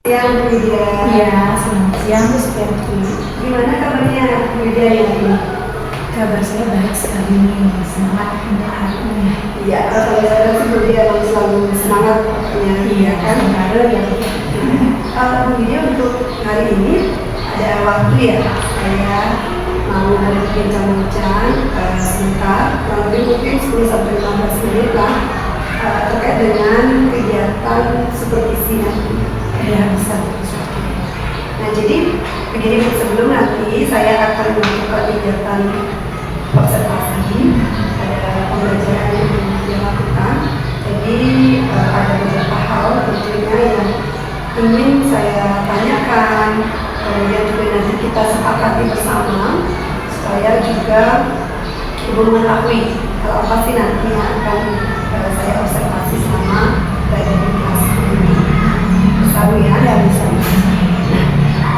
Siang Bu Widya. Iya, selamat siang Bu Supiati. Gimana kabarnya Bu Widya ini? Kabar saya baik sekali nih, semangat untuk hari ini. Iya, kalau sih Bu Widya yang selalu semangat ya. Iya kan, baru ya. Bu Widya untuk hari ini ada waktu ya, saya mau berbincang-bincang sebentar, kurang lebih mungkin 10-15 menit lah terkait dengan kegiatan supervisi nanti. Ya bisa. Nah jadi begini sebelum nanti saya akan melakukan kegiatan observasi, ada pembelajaran yang dilakukan. Jadi ada beberapa hal tentunya yang ingin saya tanyakan, kemudian juga nanti kita sepakati bersama supaya juga ibu mengetahui hal apa sih nanti yang akan saya observasi selama berada di kelas ini. Bersama ya bisa.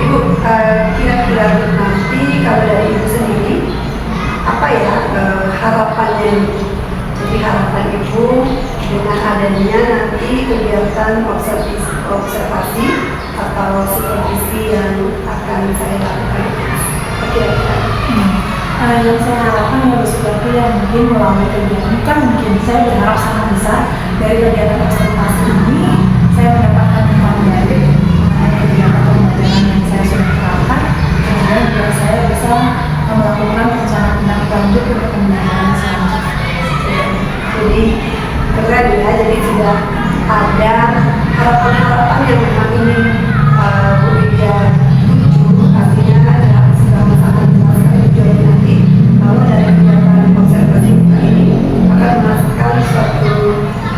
Ibu, kira-kira nanti kalau dari Ibu sendiri, apa ya harapannya? Jadi harapan Ibu dengan adanya nanti kegiatan observasi atau supervisi yang akan saya lakukan, kira-kira? Yang saya harapkan ya Bu Supiati yang mungkin melalui kegiatan kan mungkin saya berharap sangat besar dari kegiatan observasi ini saya mendapatkan hal baik mengenai kegiatan pembelajaran yang saya sudah terapkan, kemudian juga saya bisa melakukan rencana tindak lanjut untuk pembelajaran selanjutnya. Jadi keren ya, jadi sudah ada harapan-harapan yang memang ingin Bu Widya tuju, artinya adalah sama-sama jelaskan tujuannya nanti bahwa dari kegiatan observasi ini akan menghasilkan suatu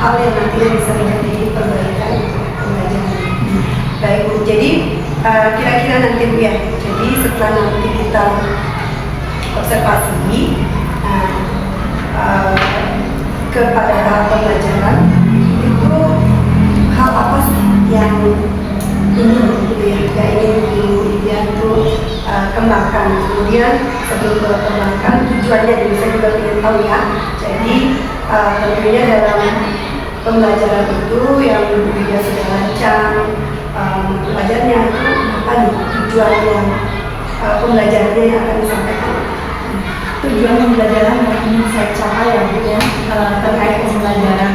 hal yang nantinya bisa menjadi perbaikan pembelajaran. Baik Bu, jadi kira-kira nanti Bu ya, jadi setelah nanti kita observasi kepada tahap pembelajaran itu hal apa sih yang ingin gitu ya, ingin itu kembangkan, kemudian sebelum kembangkan tujuannya jadi saya juga ingin tahu ya. Jadi tentunya dalam pembelajaran itu yang dia sudah rancang pelajarnya itu apa nih tujuannya pembelajarannya yang akan disampaikan. Tujuan pembelajaran yang ingin saya capai ya Bu ya, terkait pembelajaran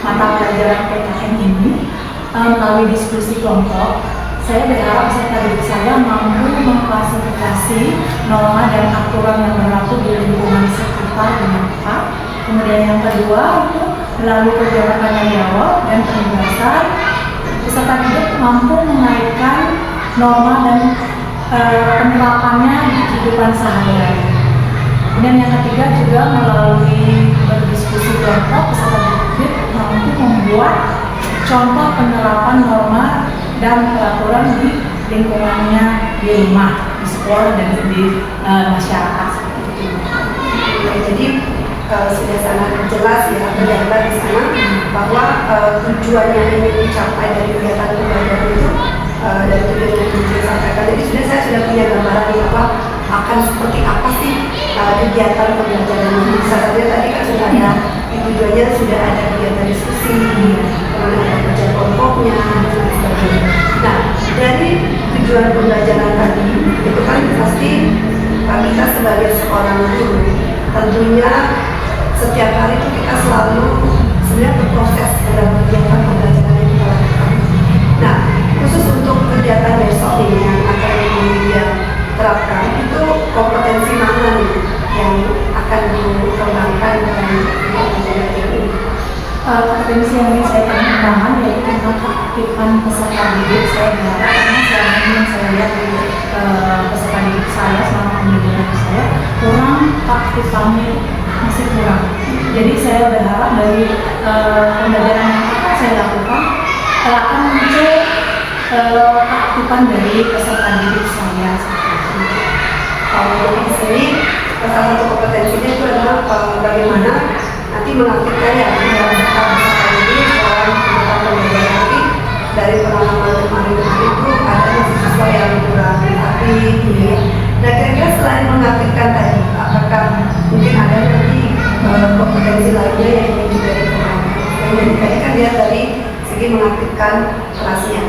mata pelajaran PKN ini melalui diskusi kelompok, saya berharap peserta didik saya mampu mengklasifikasi norma dan aturan yang berlaku di lingkungan sekitar dengan tepat. Kemudian yang kedua itu melalui kegiatan tanya jawab dan penugasan, peserta didik mampu mengaitkan norma dan penerapannya di kehidupan sehari-hari. Dan yang ketiga juga melalui berdiskusi kelompok, peserta didik mampu membuat contoh penerapan norma dan peraturan di lingkungannya di rumah, di sekolah dan di masyarakat seperti itu. Jadi sudah sangat jelas ya tergambar di sana bahwa tujuan yang ingin dicapai dari kegiatan pembelajaran itu dan tujuan yang ingin disampaikan. Jadi saya sudah punya gambaran bahwa akan seperti apa sih kegiatan pembelajaran ini. Bisa saja tadi kan sudah ada tujuannya, sudah ada kegiatan diskusi, kemudian ada kerja kelompoknya dan sebagainya. Nah dari tujuan pembelajaran tadi itu kan pasti kita sebagai seorang guru tentunya setiap hari itu kita selalu sebenarnya berproses dalam kegiatan pembelajaran yang kita lakukan. Nah khusus untuk kegiatan besok ini yang akan dia terapkan itu kompetensi mana nih yang akan dikembangkan dalam pembelajaran ini? Kompetensi yang ingin saya kembangkan yaitu tentang keaktifan peserta didik. Saya berharap karena selama ini yang saya lihat di peserta didik saya selama pembelajaran saya kurang keaktifannya, masih kurang. Jadi saya berharap dari pembelajaran yang akan saya lakukan akan muncul keaktifan dari peserta didik saya. Kalau di sini salah satu kompetensinya itu adalah bagaimana nanti mengaktifkan ya peserta ini dalam kegiatan pembelajaran. Tapi dari pengalaman kemarin itu ada siswa yang kurang aktif ya. Nah kira-kira selain mengaktifkan tadi, apakah mungkin ada nanti kompetensi lainnya yang ingin juga dikembangkan? Yang tadi kan dia dari segi mengaktifkan kelasnya.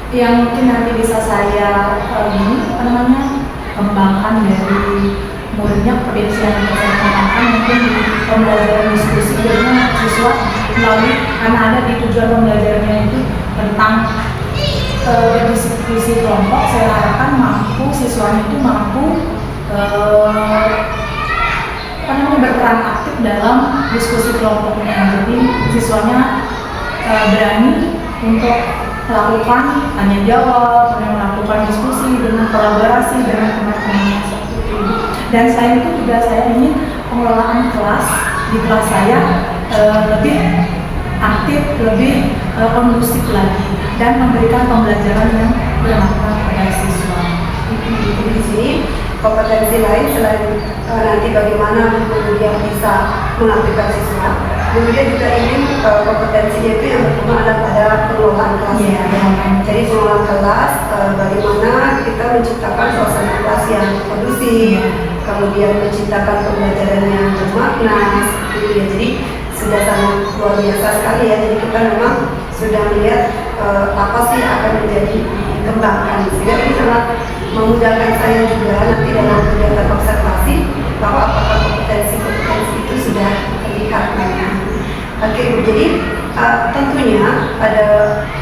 Yang mungkin nanti bisa saya kembangkan dari muridnya potensi yang saya kembangkan mungkin di pembelajaran diskusi, karena siswa melalui karena ada di tujuan pembelajarannya itu tentang berdiskusi kelompok. Saya harapkan siswanya itu mampu berperan aktif dalam diskusi kelompoknya. Jadi siswanya berani untuk melakukan tanya jawab, melakukan diskusi dengan kolaborasi dengan teman-temannya seperti itu. Dan selain itu juga saya ingin pengelolaan kelas di kelas saya lebih aktif, lebih kondusif lagi dan memberikan pembelajaran yang bermanfaat pada siswa. Jadi di sini kompetensi lain selain nanti bagaimana kemudian bisa mengaktifkan siswa, kemudian juga ingin kompetensinya itu yang pertama adalah pada pengelolaan kelas. Jadi pengelolaan kelas, bagaimana kita menciptakan suasana kelas yang kondusif, kemudian menciptakan pembelajaran yang bermakna, seperti itu ya. Jadi sudah sangat luar biasa sekali ya. Jadi kita memang sudah melihat apa sih akan menjadi dikembangkan. Sehingga ini sangat memudahkan saya juga nanti dalam kegiatan observasi bahwa apakah kompetensi itu sudah terlihat. Oke, jadi tentunya ada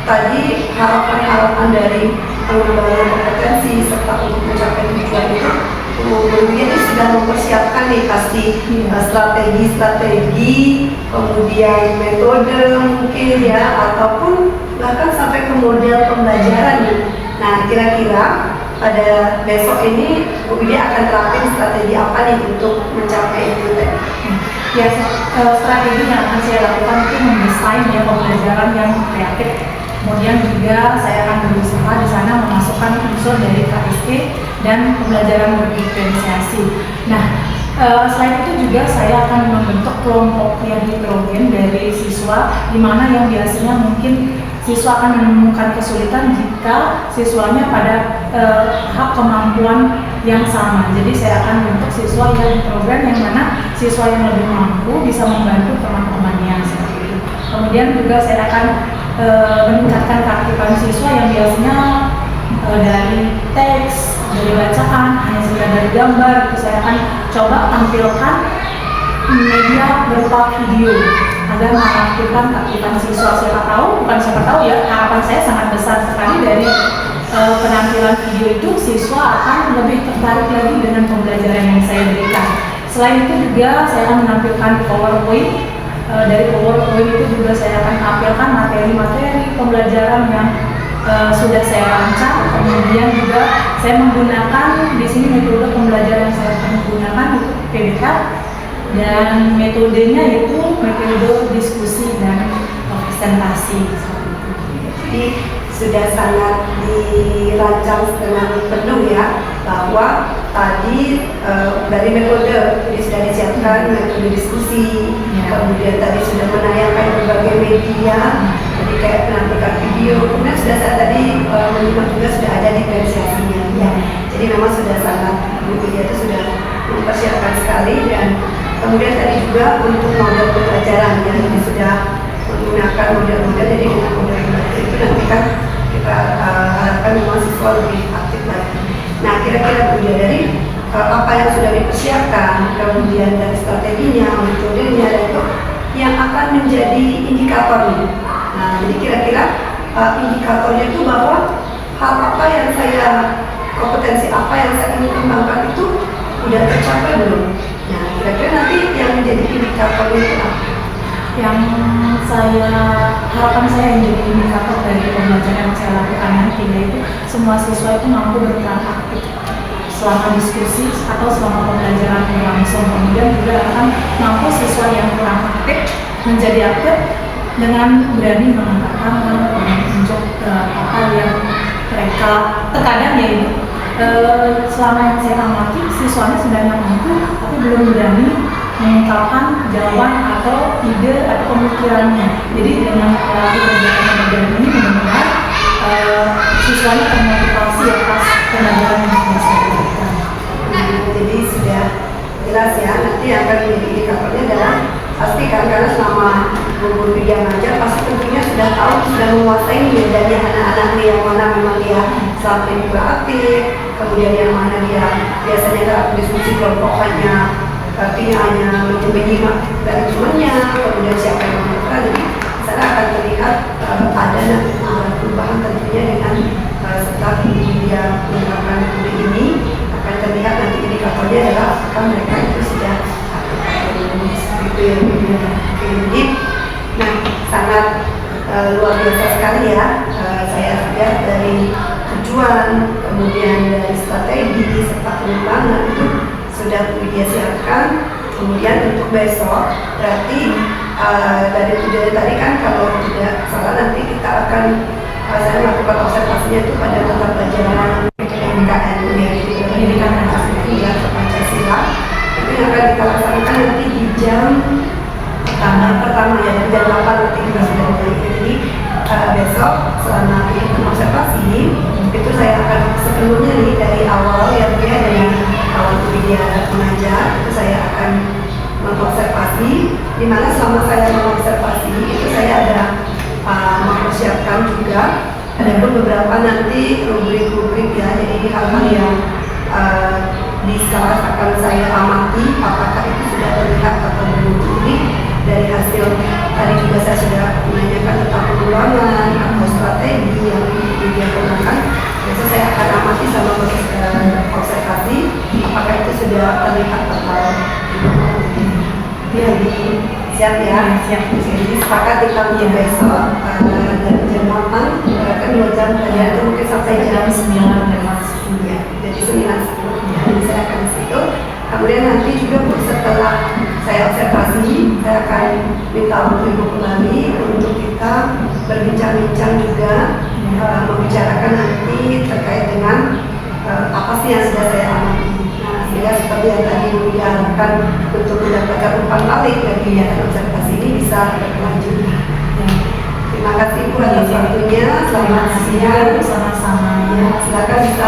tadi harapan-harapan dari pengembangan kompetensi serta untuk mencapai tujuan itu. Kemudian ini sudah mempersiapkan nih pasti strategi, kemudian metode mungkin ya, ataupun bahkan sampai ke model pembelajaran nih. Nah, kira-kira pada besok ini Bu Widya akan terapin strategi apa nih untuk mencapai itu tadi? Ya, strategi yang akan saya lakukan itu mendesain ya pembelajaran yang kreatif. Kemudian juga saya akan berusaha di sana memasukkan unsur dari KSE dan pembelajaran berdiferensiasi. Nah, selain itu juga saya akan membentuk kelompok yang heterogen dari siswa, di mana yang biasanya mungkin siswa akan menemukan kesulitan jika siswanya pada hak kemampuan yang sama. Jadi saya akan bentuk siswa yang program yang mana siswa yang lebih mampu bisa membantu teman-temannya seperti itu. Kemudian juga saya akan meningkatkan keaktifan siswa yang biasanya dari teks, dari bacaan, hanya sekedar dari gambar. Itu saya akan coba tampilkan media berupa video agar mengaktifkan keaktifan siswa. Siapa tahu ya, harapan saya sangat besar sekali dari penampilan video itu siswa akan lebih tertarik lagi dengan pembelajaran yang saya berikan. Selain itu juga saya akan menampilkan PowerPoint. Dari PowerPoint itu juga saya akan tampilkan materi-materi pembelajaran yang sudah saya rancang. Kemudian juga saya menggunakan di sini metode pembelajaran yang saya akan gunakan itu PBK, dan metodenya itu metode diskusi dan presentasi. Jadi sudah sangat dirancang dengan penuh ya, bahwa tadi dari metode ini sudah disiapkan metode diskusi, kemudian tadi sudah menayangkan berbagai media, jadi kayak penampilan video, kemudian sudah saya tadi menyimak juga sudah ada diferensiasinya ya. Jadi memang sudah sangat Bu Widya itu sudah mempersiapkan sekali. Dan kemudian tadi juga untuk model pembelajaran yang ini sudah menggunakan model-model. Jadi dengan model-model itu nanti kan kita harapkan memang siswa lebih aktif lagi. Nah, kira-kira Bu Widya dari apa yang sudah dipersiapkan, kemudian dari strateginya, metodenya, dan itu yang akan menjadi indikatornya. Nah, jadi kira-kira indikatornya itu bahwa hal apa yang kompetensi apa yang saya ingin kembangkan itu sudah tercapai belum? Nah, kira-kira nanti yang menjadi indikatornya itu apa? Yang harapan saya yang jadi indikator dari pembelajaran yang saya lakukan nanti, yaitu semua siswa itu mampu berperan aktif selama diskusi atau selama pembelajaran berlangsung. Kemudian juga akan mampu siswa yang kurang aktif menjadi aktif dengan berani mengangkat tangan, menunjuk apa yang mereka terkadang ya ini selama yang saya amati siswanya sebenarnya mampu tapi belum berani mengungkapkan jawaban atau ide atau pemikirannya. Jadi dengan melalui pembelajaran ini benar-benar siswanya termotivasi atas pembelajaran yang sudah saya berikan. Jadi sudah jelas ya, nanti yang akan menjadi indikatornya adalah pastikan, karena selama Bu Widya mengajar pasti tentunya sudah tahu, sudah menguasai bedanya anak-anak yang mana memang dia sampai kreatif, kemudian yang mana dia biasanya dalam diskusi kelompok hanya artinya hanya menyimak dari temannya, kemudian siapa yang menentukan. Jadi sana akan terlihat ada nanti perubahan tentunya dengan setelah dia menerapkan metode ini akan terlihat nanti indikatornya adalah apakah mereka itu sudah seperti itu ya. Jadi nah sangat luar biasa sekali ya. Saya lihat dari tujuan, kemudian dari strategi serta pengembangan itu sudah dia siapkan. Kemudian untuk besok berarti dari tujuan tadi kan kalau tidak salah nanti kita akan saya melakukan observasinya itu pada mata pelajaran PKN ya, pendidikan Pancasila itu yang akan kita laksanakan nanti di jam pertama ya, di jam 8 nanti kita sudah mulai. Jadi besok selama ini observasi itu saya akan sepenuhnya nih dari awal ya dia dari awal dia mengajar itu saya akan mengobservasi, di mana selama saya mengobservasi itu saya ada mempersiapkan juga ada pun beberapa nanti rubrik-rubrik ya, jadi hal-hal yang bisa akan saya amati apakah itu sudah terlihat atau belum. Jadi dari hasil tadi juga saya sudah menanyakan tentang pengulangan atau strategi yang dia gunakan. Besok saya akan amati sama observasi apakah itu sudah terlihat atau jadi siap ya. Siap. Jadi sepakat kita untuk besok dari jam 8 bahkan 2 jam tadi itu mungkin sampai jam 9 ya. Jadi 9.10 ya. Jadi saya akan di situ. Kemudian nanti juga setelah saya observasi, saya akan minta untuk Ibu kembali untuk kita berbincang-bincang juga membicarakan nanti terkait dengan apa sih yang sudah saya amati. Nah, sehingga seperti yang tadi diharapkan untuk mendapatkan umpan balik dari kegiatan observasi ini bisa berlanjut. Terima kasih Bu atas waktunya. Selamat siang. Sama-sama. Ya, silakan bisa.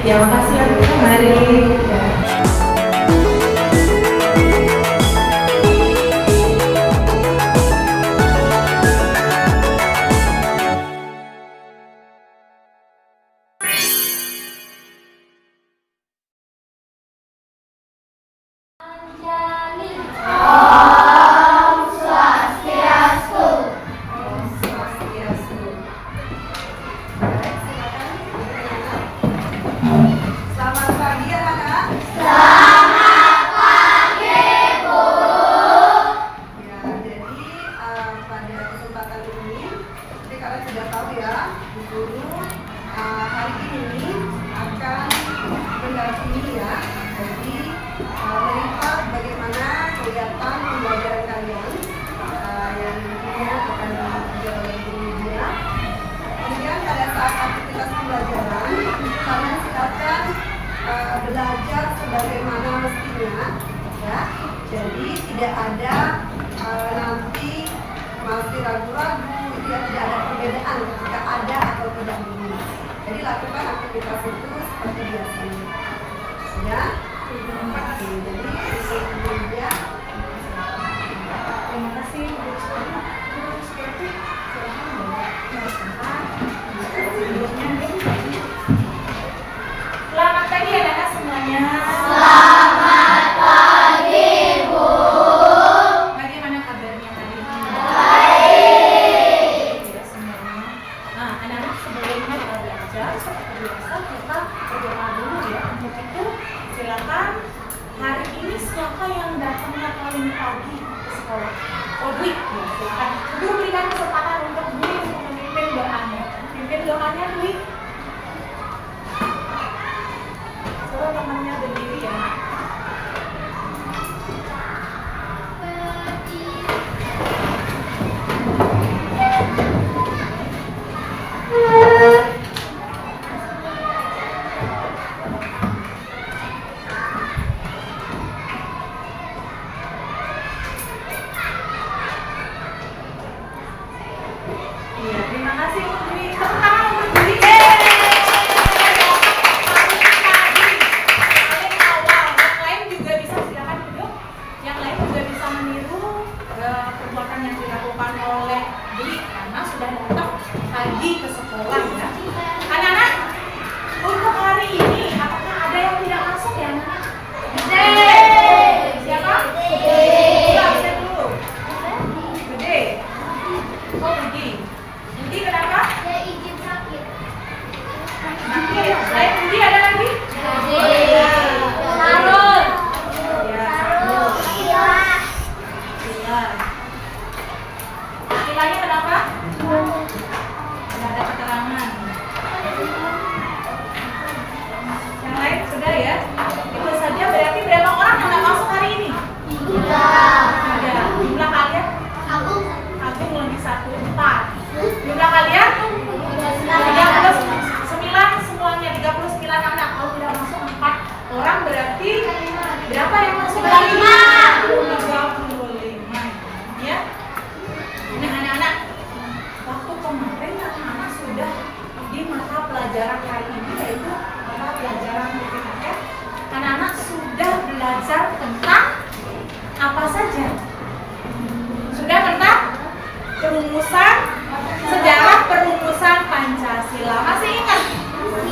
Ya, makasih ya. Mari. Ya. Selamat pagi anak-anak. Selamat pagi Bu. Ya, jadi pada kesempatan ini, seperti kalian sudah tahu ya, Bu Guru hari ini akan mendampingi ya. Jadi melihat bagaimana kegiatan pembelajaran kalian yang nantinya akan dilakukan oleh guru dia. Kemudian pada saat aktivitas pembelajaran, kalian silakan belajar sebagaimana mestinya, ya. Jadi tidak ada nanti masih ragu-ragu, tidak ada perbedaan ketika ada atau tidak guru. Jadi lakukan aktivitas itu seperti biasanya, ya. Jadi kemudian Terima kasih Bu Sekti. Selamat pagi anak-anak semuanya. Selamat pagi Bu. Bagaimana kabarnya hari ini? Baik. Ya semuanya. Nah anak-anak sebelumnya kita belajar seperti biasa kita berdoa dulu ya. Untuk itu silakan hari ini siapa yang datangnya paling pagi ke sekolah? Dwi, ya silakan. Ibu berikan kesempatan untuk Dwi untuk memimpin doanya. Pimpin doanya Dwi. Suruh temannya berdiri ya. Iya, terima kasih Bu Dwi. Tepuk tangan untuk Dwi. Paling awal, yang lain juga bisa silakan duduk. Yang lain juga bisa meniru perbuatan yang dilakukan oleh Jadi anak sudah datang pagi ke sekolah ya. Anak-anak, untuk hari ini apakah ada yang tidak masuk ya anak? Gede. Siapa? Gede. Absen dulu. Gede. Oh Budi. Budi kenapa? Saya izin sakit. Sakit. Selain Budi ada lagi? Gede. Sarul. Ya, Sarul. Iya. Istilahnya kenapa? Tidak ada keterangan. Yang lain sudah ya? Itu saja berarti berapa orang yang nggak masuk hari ini? Ada. Jumlah kalian? Agung lebih 1, 4. Jumlah kalian? 39 semuanya, 39 anak. Kalau tidak masuk 4 orang berarti berapa yang masuk? 35. Ya? Nah anak-anak, waktu kemarin anak-anak sudah di mata pelajaran hari ini yaitu mata pelajaran PPKN. Anak-anak sudah belajar tentang apa saja? Sudah tentang perumusan sejarah perumusan Pancasila. Masih ingat?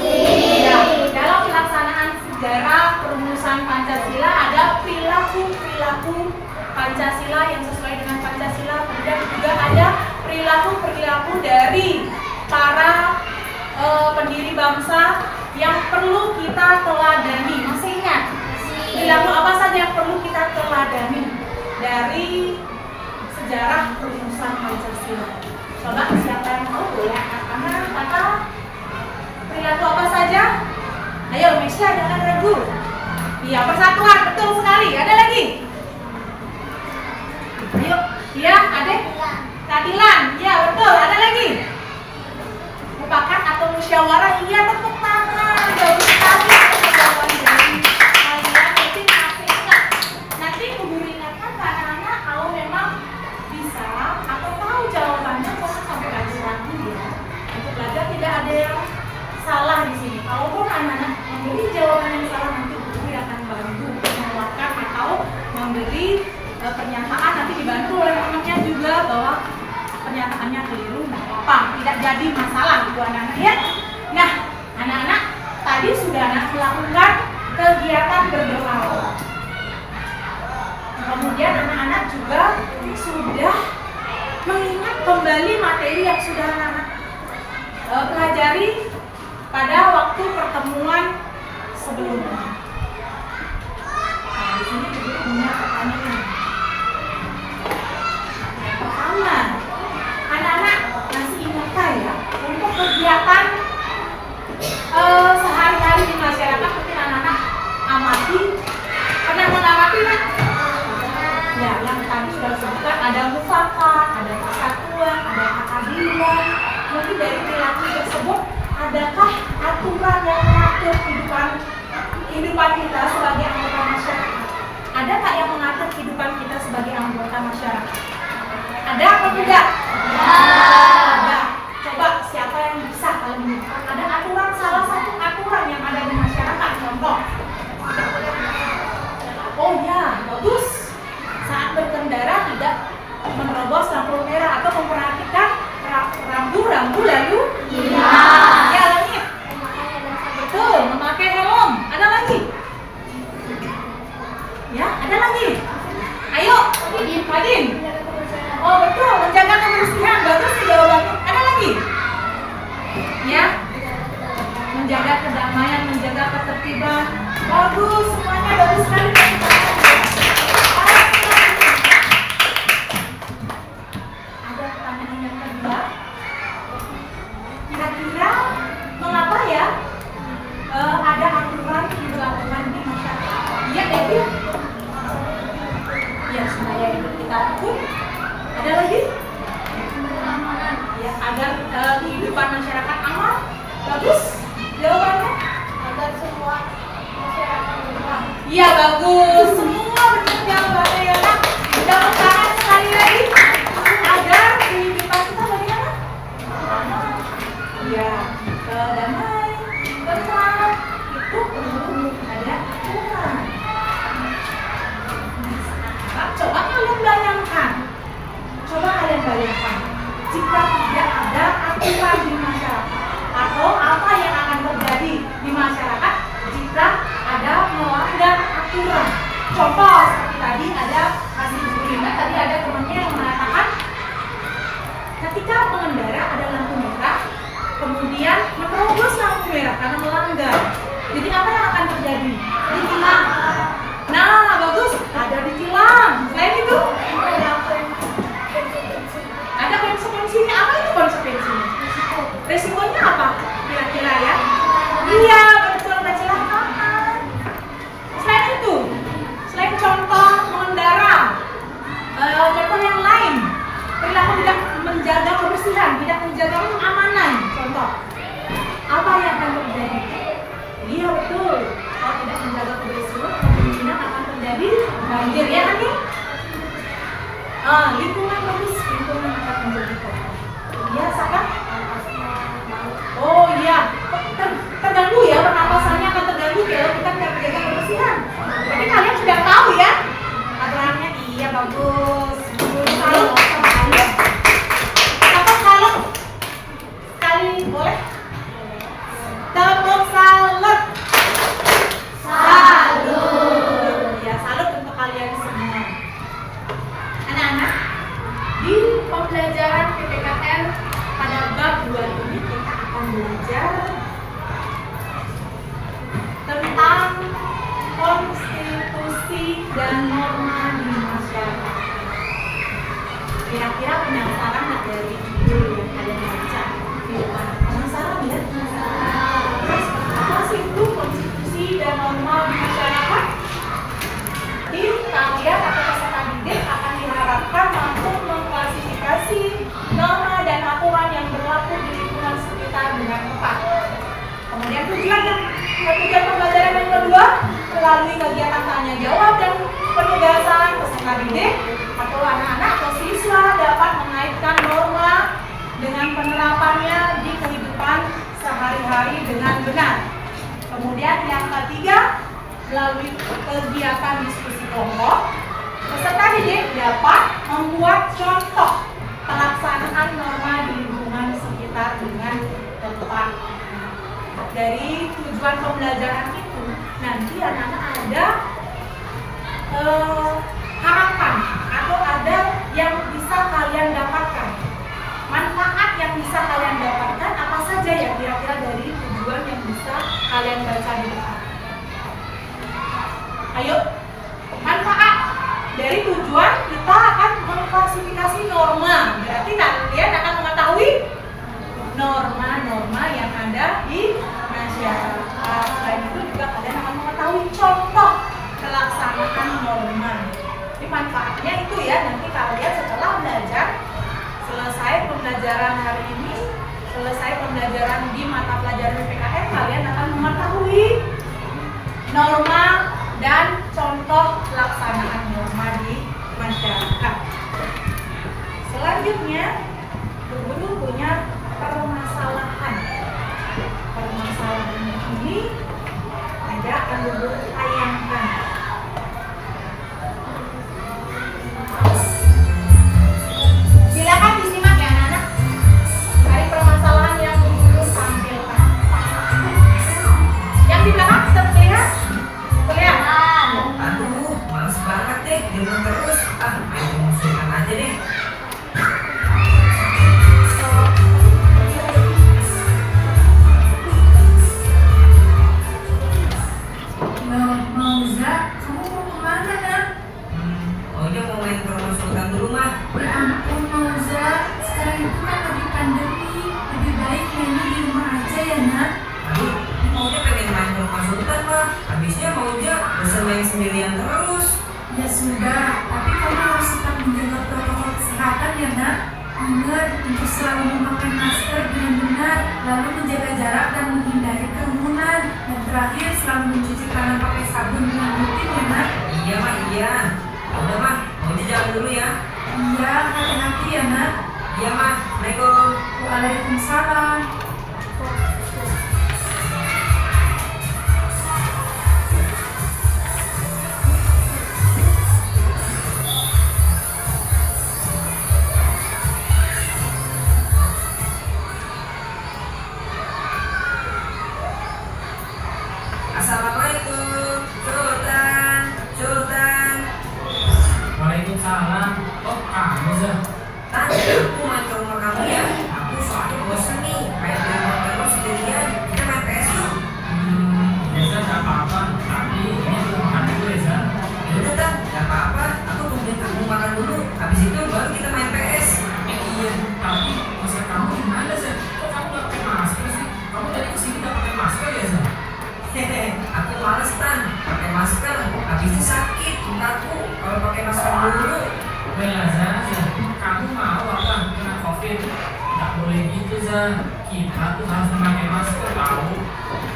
Ya, dalam pelaksanaan sejarah perumusan Pancasila ada perilaku Pancasila yang sesuai dengan Pancasila, kemudian juga ada perilaku dari para pendiri bangsa yang perlu kita teladani. Masih ingat? Perilaku apa saja yang perlu kita teladani dari sejarah perumusan Pancasila? Coba siapa yang tahu boleh angkat tangan, kata perilaku apa saja? Ayo Mesya, jangan ragu. Iya, persatuan, betul sekali. Ada lagi? Ayo, iya, adek. Keadilan, iya betul. Ada lagi? Mufakat atau musyawarah? Iya, tepuk tangan. Bagus sekali. Kalian mungkin masih ingat. Nanti kudu ingatkan ke anak-anak kalau memang bisa atau tahu jawabannya, jangan sampai ragu-ragu ya. Untuk belajar tidak ada yang salah di sini. Kalaupun anak-anak memberi jawaban yang salah, nanti guru akan bantu mengeluarkan atau memberi pernyataan, nanti dibantu oleh anaknya juga bahwa pernyataannya keliru, nggak apa-apa, tidak jadi masalah itu anak-anak ya. Nah, anak-anak tadi sudah melakukan kegiatan berdoa. Kemudian anak-anak juga sudah mengingat kembali materi yang sudah anak-anak pelajari pada waktu pertemuan sebelumnya. Nah, di sini ibu punya pertanyaan. Pertama, anak-anak masih ingatkah ya untuk kegiatan sehari-hari di masyarakat? Mungkin anak-anak amati, pernah mengamati nak? Ya, yang tadi sudah disebutkan ada mufakat, ada persatuan, ada keadilan. Mungkin dari perilaku tersebut, adakah aturan yang mengatur kehidupan kita sebagai anggota masyarakat? Ada tak yang mengatur kehidupan kita sebagai anggota masyarakat? Ada atau tidak? Ada. Coba siapa yang bisa kalau menyebutkan ada aturan, salah satu aturan yang ada di masyarakat? Contoh. Oh ya, bagus. Saat berkendara tidak menerobos lampu merah atau memperhatikan rambu-rambu lalu lintas. Ya, lagi. Betul, memakai helm. Ada lagi? Ya, ada lagi. Ayo, Adin. Oh betul, menjaga kebersihan. Bagus sih jawabannya. Ada lagi? Ya, menjaga kedamaian, menjaga ketertiban. Bagus, semuanya bagus sekali. Ada pertanyaan yang kedua. Kira-kira mengapa ya ada aturan yang dilakukan di masyarakat? Iya, Devi. Ya, supaya hidup kita rukun. Ada lagi? Ya, agar kehidupan masyarakat aman. Bagus. Jawabannya? Agar semua masyarakat aman. Iya, bagus. Semua benar jawabannya ya, nak. Tepuk tangan sekali lagi. Agar kehidupan kita bagaimana? Iya, damai, tentram. Itu perlu ada aturan. Coba kalian bayangkan. jika tidak ada aturan di masyarakat, atau apa yang akan terjadi di masyarakat jika ada melanggar aturan. Contoh seperti tadi ada kasih buku lima, tadi ada temannya yang mengatakan ketika pengendara ada lampu merah, kemudian menerobos lampu merah karena melanggar. Jadi apa yang akan terjadi? Ditilang. Nah, bagus, ada ditilang. Selain itu, ada konsekuensinya. Apa itu konsekuensinya? Resikonya apa? Kira-kira ya? Iya, betul, kecelakaan. Selain itu, selain contoh mengendara, contoh yang lain, perilaku tidak menjaga kebersihan, tidak menjaga keamanan. Contoh, apa yang akan terjadi? Iya betul, kalau tidak menjaga kebersihan, kemungkinan akan terjadi banjir ya kan ya? Lingkungan bagus, lingkungan akan menjadi kotor. Iya, Saka? Oh iya, terganggu ya, pernapasannya akan terganggu kalau kita tidak menjaga kebersihan. Jadi kalian sudah tahu ya aturannya. Iya, bagus. Salut sama kalian. Apa salut? Sekali boleh? Tepuk salut. Salut. Ya, salut untuk kalian semua. Anak-anak, di pembelajaran PPKN pada bab 2 ini kita akan belajar tentang konstitusi dan norma di masyarakat. Kira-kira penasaran nggak dari judul yang kalian baca di depan? Penasaran ya? Terus apa sih itu konstitusi dan norma di masyarakat? Jadi kalian atau peserta didik akan diharapkan mampu mengklasifikasi norma dan aturan yang berlaku di lingkungan sekitar dengan tepat. Kemudian tujuan pembelajaran yang kedua, melalui kegiatan tanya jawab dan penugasan peserta didik atau anak-anak atau siswa dapat mengaitkan norma dengan penerapannya di kehidupan sehari-hari dengan benar. Kemudian yang ketiga, melalui kegiatan diskusi kelompok, peserta didik dapat membuat contoh pelaksanaan norma di lingkungan sekitar dengan tepat. Dari tujuan pembelajaran itu, nanti anak-anak ada harapan atau ada yang bisa kalian dapatkan. Manfaat yang bisa kalian dapatkan apa saja ya kira-kira dari tujuan yang bisa kalian baca di depan? Ayo, manfaat dari tujuan kita akan mengklasifikasi norma. Berarti kalian akan mengetahui norma-norma yang ada di masyarakat. Selain itu juga kalian akan mengetahui contoh pelaksanaan norma. Jadi manfaatnya itu ya, nanti kalian setelah belajar, selesai pembelajaran hari ini, selesai pembelajaran di mata pelajaran PPKN, kalian akan mengetahui norma dan contoh pelaksanaan norma di masyarakat. Selanjutnya, guru punya permasalahan. Permasalahan ini ada akan guru tayangkan. Silakan disimak ya anak-anak. Dari permasalahan yang guru tampilkan. Yang di belakang terlihat? Kelihatan. Aduh, males banget deh, diulang terus. Ayo musliman aja deh. Mauza, kamu mau kemana nak? Ojo mau main ke rumah Sultan dulu mah. Ya ampun Mauza, sekarang itu kan lagi pandemi, lebih baik mainnya di rumah aja ya nak. Aduh, Ojo pengen main ke rumah Sultan mah. Habisnya Ojo bosan main sendirian terus. Ya sudah, tapi kamu harus tetap menjaga protokol kesehatan ya nak. Ingat untuk selalu memakai masker dengan benar, lalu menjaga jarak dan menghindari kerumunan. Dan terakhir selalu mencuci tangan pakai sabun dengan rutin ya nak. Iya mah iya. Udah mah, Ojo jalan dulu ya. Iya, hati-hati ya nak. Iya mah, Assalamualaikum. Waalaikumsalam. Waalaikumsalam. Oh, kamu Zah? Tadi aku main ke rumah kamu ya. Aku soalnya bosan nih. Kayak di rumah terus sendirian. Kita main PS yuk. Ya Zah, gak apa-apa. Tapi ini belum makan dulu ya Zah. Ya udah Tan, gak apa-apa. Aku tungguin kamu makan dulu. Habis itu baru kita main PS. Iya, tapi masker kamu gimana Zah? Kok kamu gak pakai masker sih? Kamu tadi kesini gak pakai masker ya Zah? Hehe, aku males Tan. Pakai masker. Habis itu sakit. Aku kalau pakai masker dulu. Bella Zah, kamu mau apa? Kena COVID? Gak boleh gitu Zah. Kita tuh harus memakai masker tahu.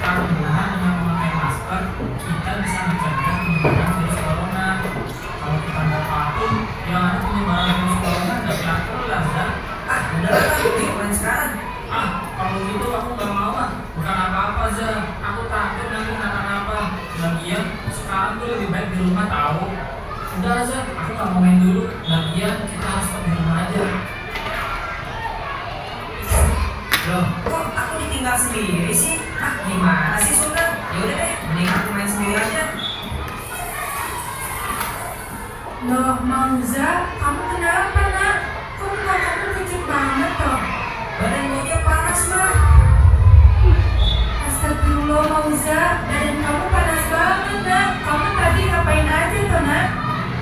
Karena dengan memakai masker kita bisa mencegah penyebaran virus corona. Kalau kita mau patuh, yang ada penyebaran virus corona gak kelar Zah. Ah, udah lah Tan. Yuk main sekarang. Ah, kalau gitu aku gak mau ah. Bukan apa-apa Zah. Aku takut nanti kenapa-napa. Lagian sekarang tuh lebih baik di rumah tahu. Udah Zah, aku gak mau main dulu. Lagian kita harus tetap di rumah aja. Loh, kok aku ditinggal sendiri sih? Ah, gimana sih Sultan? Ya udah deh, mending aku main sendiri aja. Loh, Mauza, kamu kenapa nak? Kok muka kamu pucat banget toh? Badan maunya panas mah. Astagfirullah Mauza, badan kamu panas banget nak. Kamu tadi ngapain aja toh nak?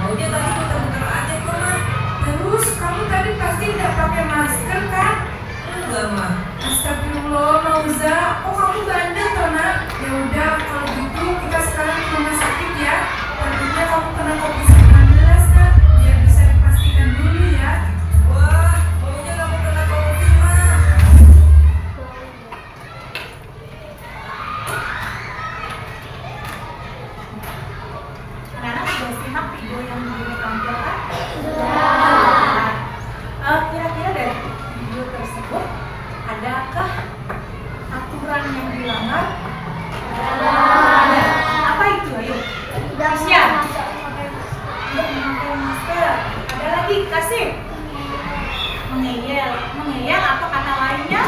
Maunya tadi muter-muter aja kok mah. Terus kamu tadi pasti tidak pakai masker kan? Enggak mah. Astagfirullah Mauza, kok kamu bandel toh nak? Ya udah, kalau gitu kita sekarang ke rumah sakit ya. Tentunya kamu kena COVID-19 nak, biar bisa dipastikan dulu ya. Wah, maunya kamu kena COVID mah. Anak-anak sudah simak video yang Bunda tampilkan? Sudah. Kira-kira dari video tersebut, adakah aturan yang dilanggar? Ada. Apa itu? Ayo. Isya. Tidak memakai masker. Ada lagi, kasih. Mengeyel. Mengeyel apa kata lainnya?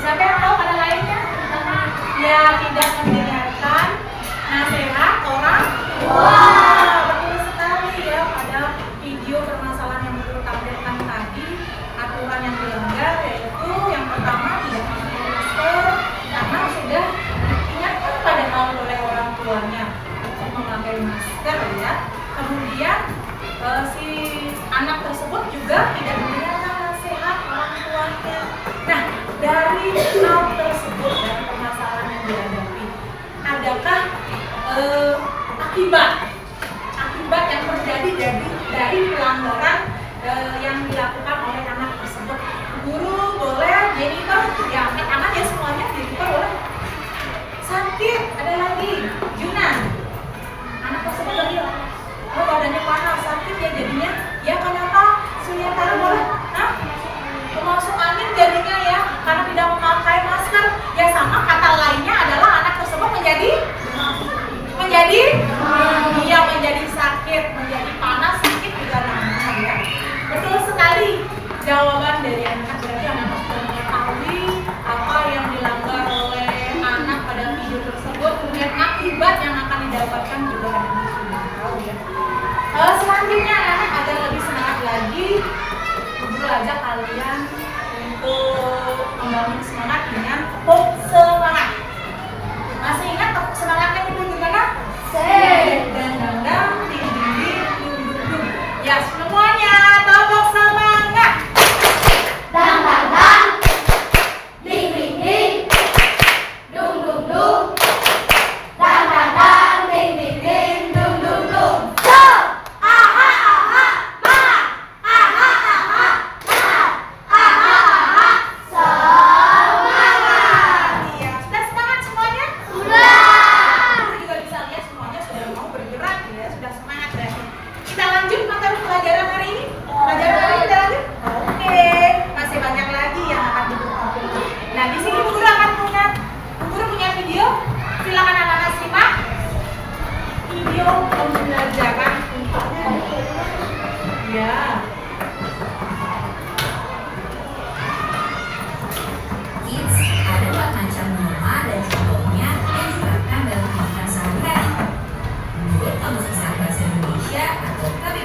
Siapa yang tahu kata lainnya? Ya, tidak mendengarkan nasihat orang tua. Betul sekali ya, pada video permasalahan yang baru tampilkan tadi, aturan yang dilanggar yaitu yang pertama tidak memakai masker karena sudah diingatkan padahal oleh orang tuanya untuk memakai masker ya. Kemudian si anak tersebut juga tidak mendengarkan nasihat orang tuanya. Nah, dari hal tersebut, dari permasalahan yang dihadapi, adakah akibat yang terjadi dari pelanggaran yang dilakukan oleh anak tersebut? Guru boleh, Jennifer, ya angkat ya semuanya, Jennifer boleh. Sakit, ada lagi, Junan. Anak tersebut lagi, oh badannya panas, sakit ya jadinya. Ya kenapa? Sunyatara boleh? Hah? Masuk angin jadinya ya, karena tidak memakai masker. Ya sama kata lainnya adalah anak tersebut menjadi iya menjadi sakit, menjadi panas, sakit juga namanya ya. Betul sekali jawaban dari anak. Berarti anak sudah mengetahui apa yang dilanggar oleh anak pada video tersebut, kemudian akibat yang akan didapatkan juga anak sudah tahu ya. Selanjutnya anak agar lebih semangat lagi, guru ajak kalian untuk membangun semangat dengan tepuk semangat. Masih ingat tepuk semangatnya itu gimana? Dan ding ding ding dung dung dung. Ya semuanya tepuk semangat. Dang dang dang, ding ding ding, dung dung dung, dang dang dang, ding ding ding, dung dung dung. So, aha aha, ma, aha aha, ma, aha aha, semangat. Iya, sudah semangat semuanya? Sudah. Kita juga bisa lihat semuanya sudah mau bergerak ya, sudah semangat berarti. Kita lanjut materi pelajaran hari ini. Pelajaran hari ini kita lanjut. Oke, masih banyak lagi yang akan ditampilkan. Nah, di sini Bu Guru punya video. Silakan anak-anak simak video pembelajaran untukmu. Ya. Kids adalah macam nama dan contohnya yang diterapkan dalam kehidupan sehari-hari. Menurut Kamus Besar Bahasa Indonesia atau KBBI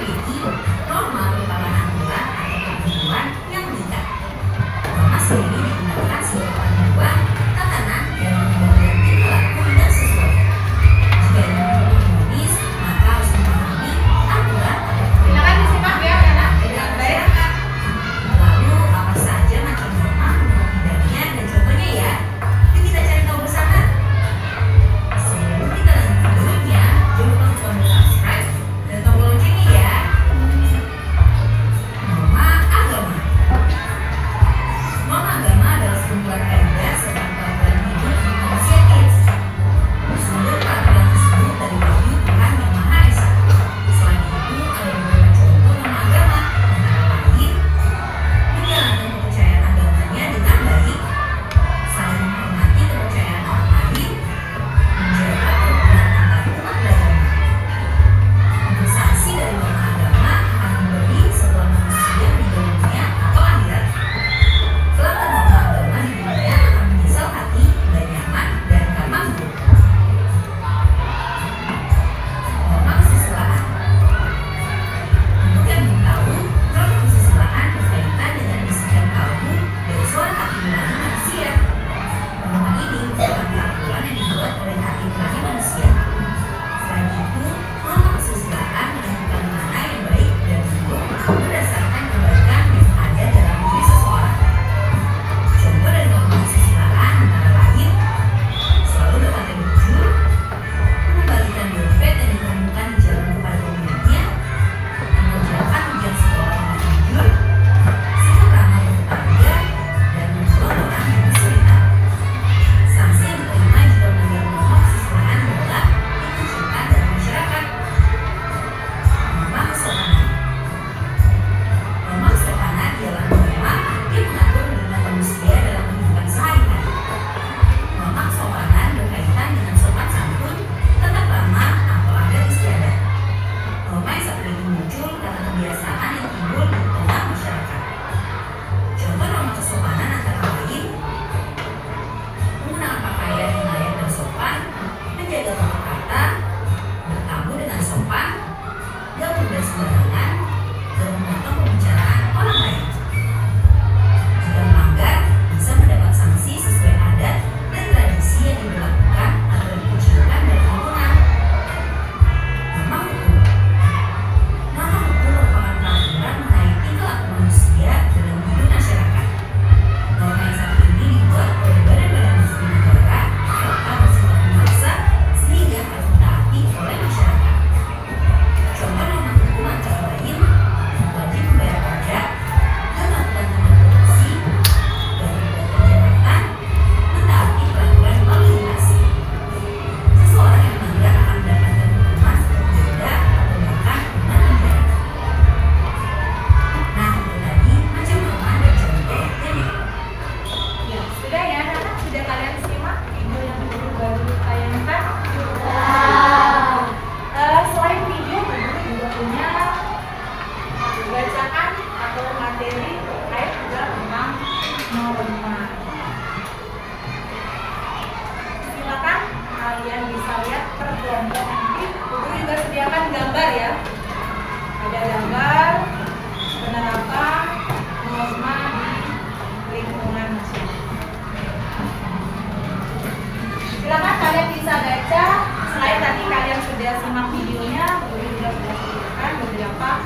kelompok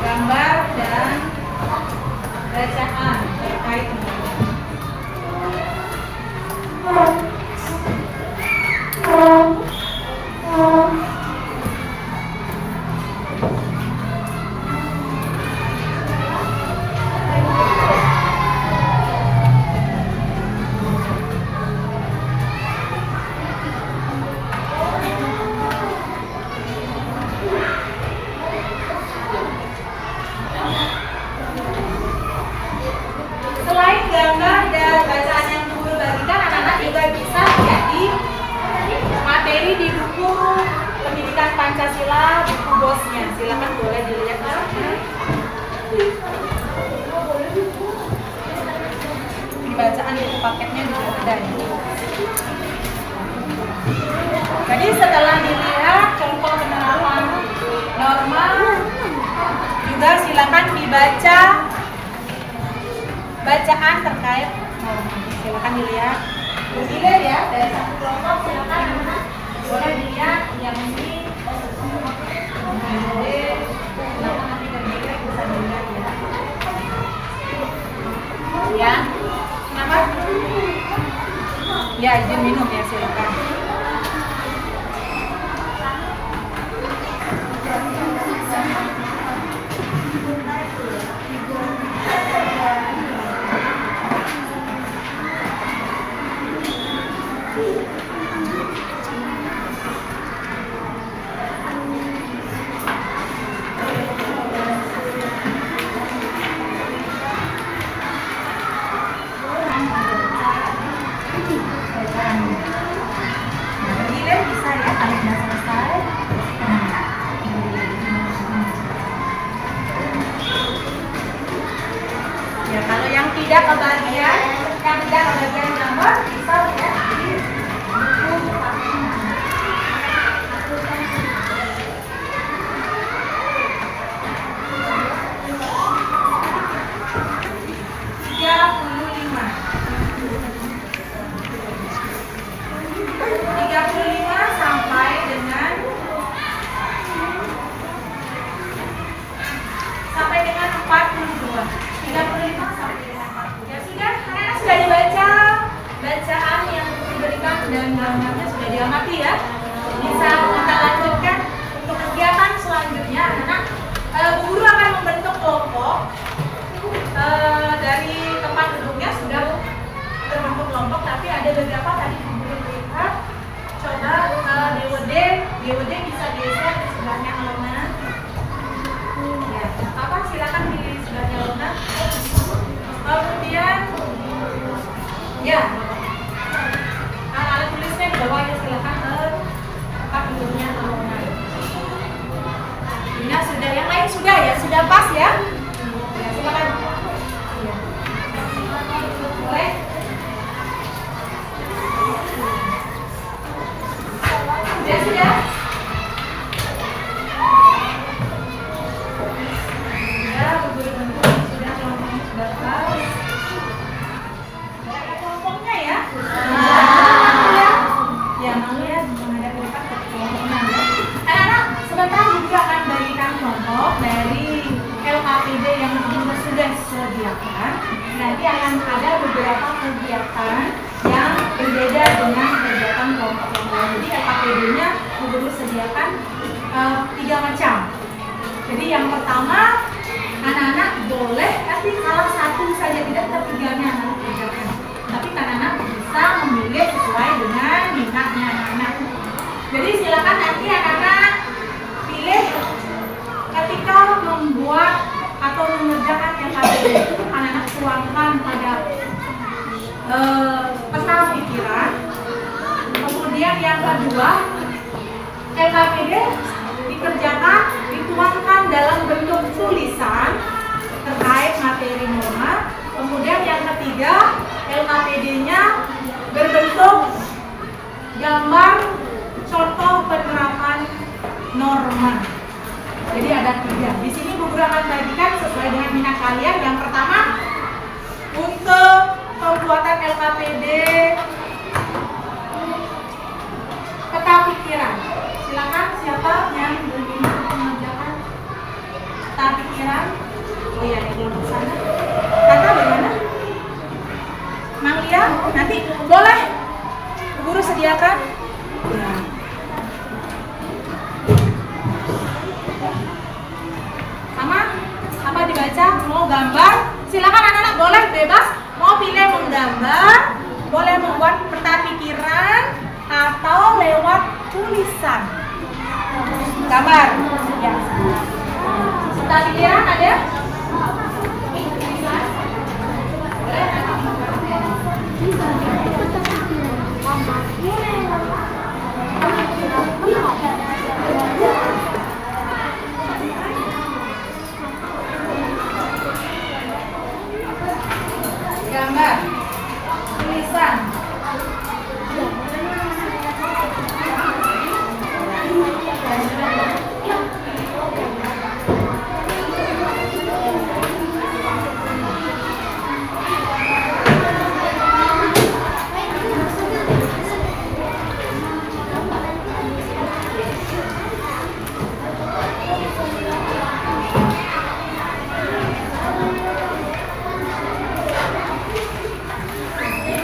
gambar dan bacaan terkait selain gambar dan bacaan yang guru bagikan, anak-anak juga bisa jadi materi di buku pendidikan Pancasila, buku bosnya. Silakan boleh dilihat di sana. Di bacaan buku paketnya juga ada ya. Jadi setelah dilihat contoh penerapan norma, juga silakan dibaca bacaan terkait norma. Silakan dilihat. Dilihat ya dari satu kelompok, silakan boleh dilihat yang ini. Silakan nanti dilihat, bisa dilihat ya. Ya, kenapa? Ya, izin minum ya, silakan. Dilihat bisa ya, kalau sudah selesai. Ya, kalau yang tidak kebagian gambar bisa lihat di buku paketnya. 35 sampai dengan 42. 35 sampai dengan 40. Ya sudah, anak-anak sudah dibaca bacaan yang diberikan dan gambarnya sudah diamati ya. Bisa kita lanjutkan untuk kegiatan selanjutnya. Anak-anak, Bu Guru akan membentuk kelompok. Dari tempat duduknya sudah terbentuk kelompok, tapi ada beberapa tadi Bu Guru lihat. Coba DWD bisa geser di sebelahnya Alona. Ya, apa silakan di sebelahnya Alona. Kemudian, ya, alat tulisnya di bawah ya, silakan ke tempat duduknya Alona. Nah, sudah yang lain sudah ya, sudah pas ya. Ya, silakan. Ya. Boleh. Sudah. Ya, Bu Guru sudah kelompoknya sudah pas. Ada kelompoknya ya. Ya, mau ya menghadap ke depan ke kelompoknya ya. Anak-anak, sebentar juga akan bagikan kelompok dari LKPD yang sudah disediakan. Nanti akan ada beberapa kegiatan yang berbeda dengan kegiatan kelompok yang lain. Jadi LKPD-nya Bu Guru sediakan 3 macam. Jadi yang pertama, anak-anak boleh tapi salah satu saja, tidak ketiganya anak kerjakan. Tapi anak-anak bisa memilih sesuai dengan minatnya anak-anak. Jadi silakan nanti anak-anak pilih ketika membuat atau mengerjakan LKPD itu anak-anak tuangkan pada peta pikiran. Kemudian yang kedua, LKPD dikerjakan, dituangkan dalam bentuk tulisan terkait materi norma. Kemudian yang ketiga, LKPD-nya berbentuk gambar contoh penerapan norma. Jadi ada 3. Di sini Bu Guru akan bagikan sesuai dengan minat kalian. Yang pertama, untuk pembuatan LKPD peta pikiran. Silakan siapa yang berminat mengerjakan peta pikiran. Oh iya, di kelompok sana. Tata bagaimana? Mang Lia, nanti boleh guru sediakan. Ya. Sama apa dibaca? Mau gambar? Silakan anak-anak, boleh bebas. Mau pilih menggambar, boleh membuat peta pikiran atau lewat tulisan. Gambar. Ya. Peta pikiran ada? Gambar, tulisan.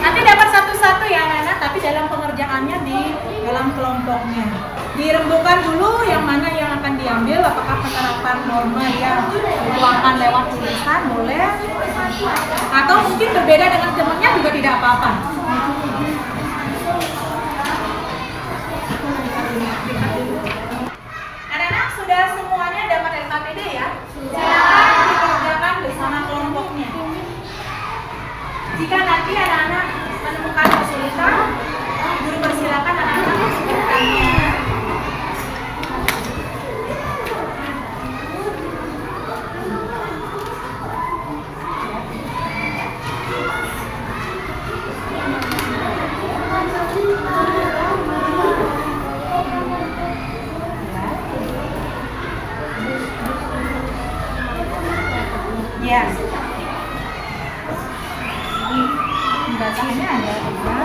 Nanti dapat satu-satu ya anak-anak, tapi dalam pengerjaannya di dalam kelompoknya. Dirembukan dulu yang mana yang akan diambil, apakah penerapan norma yang dituangkan lewat tulisan boleh, atau mungkin berbeda dengan temannya juga tidak apa-apa. Anak-anak sudah semuanya dapat LKPD ya? Silakan dikerjakan bersama kelompoknya. Jika nanti anak-anak menemukan kesulitan, guru persilakan anak-anak bertanya. Ya. Bacanya ada tiga,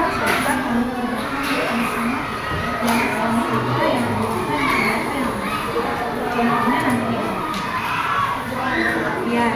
ya.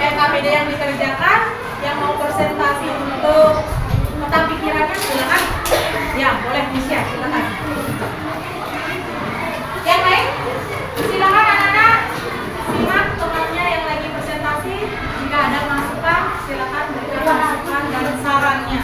LKPD yang dikerjakan, yang mau presentasi untuk peta pikirannya silakan. Ya, boleh di-share, silakan. Yang lain, silakan anak-anak simak temannya yang lagi presentasi. Jika ada masukan, silakan berikan masukan dan sarannya.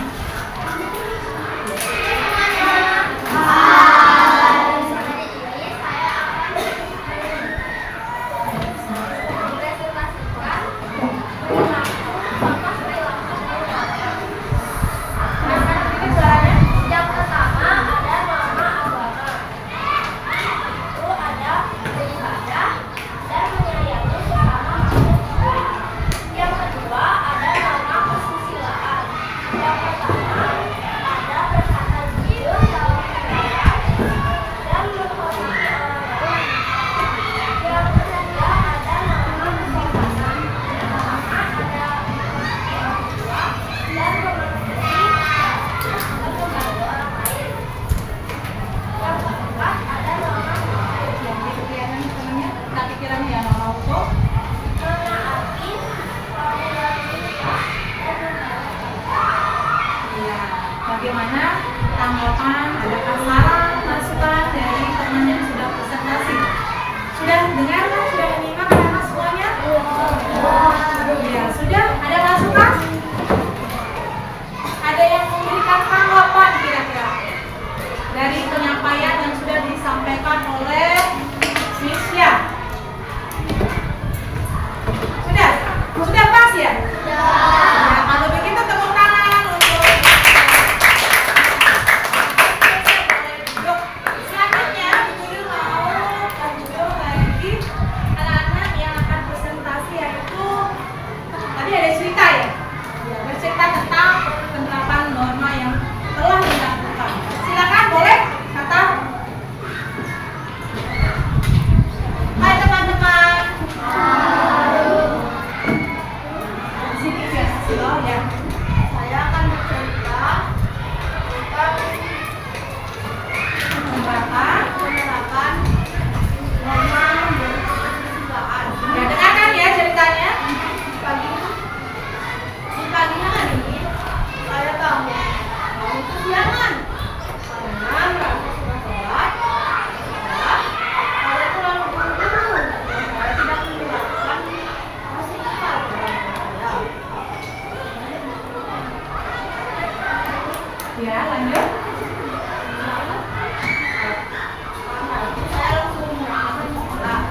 bagaimana tanggapan, adakah saran, masukan dari teman yang sudah presentasi? Sudah dengar kan? Sudah menyimak anak semuanya? Ya, sudah. Ada masukan? Ada yang memberikan tanggapan kira-kira dari penyampaian yang sudah disampaikan oleh Misya? Sudah pas ya? Ya, kalau begitu tepuk tangan untuk duduk. Selanjutnya, Bu Guru mau lanjut lagi anak-anak yang akan presentasi, yaitu tadi ada cerita ya? Ya, bercerita tentang penerapan norma yang telah dilakukan. Silakan, boleh kata. Hai teman-teman. Ya. Saya akan bercerita tentang penerapan norma kesusilaan. Ya, dengarkan ya ceritanya. Di pagi hari saya bangun kesiangan karena merasa sudah sholat. Saya terlalu buru-buru dan saya tidak mengeluarkan masker saya. Ya, lanjut. Saya langsung berangkat sekolah.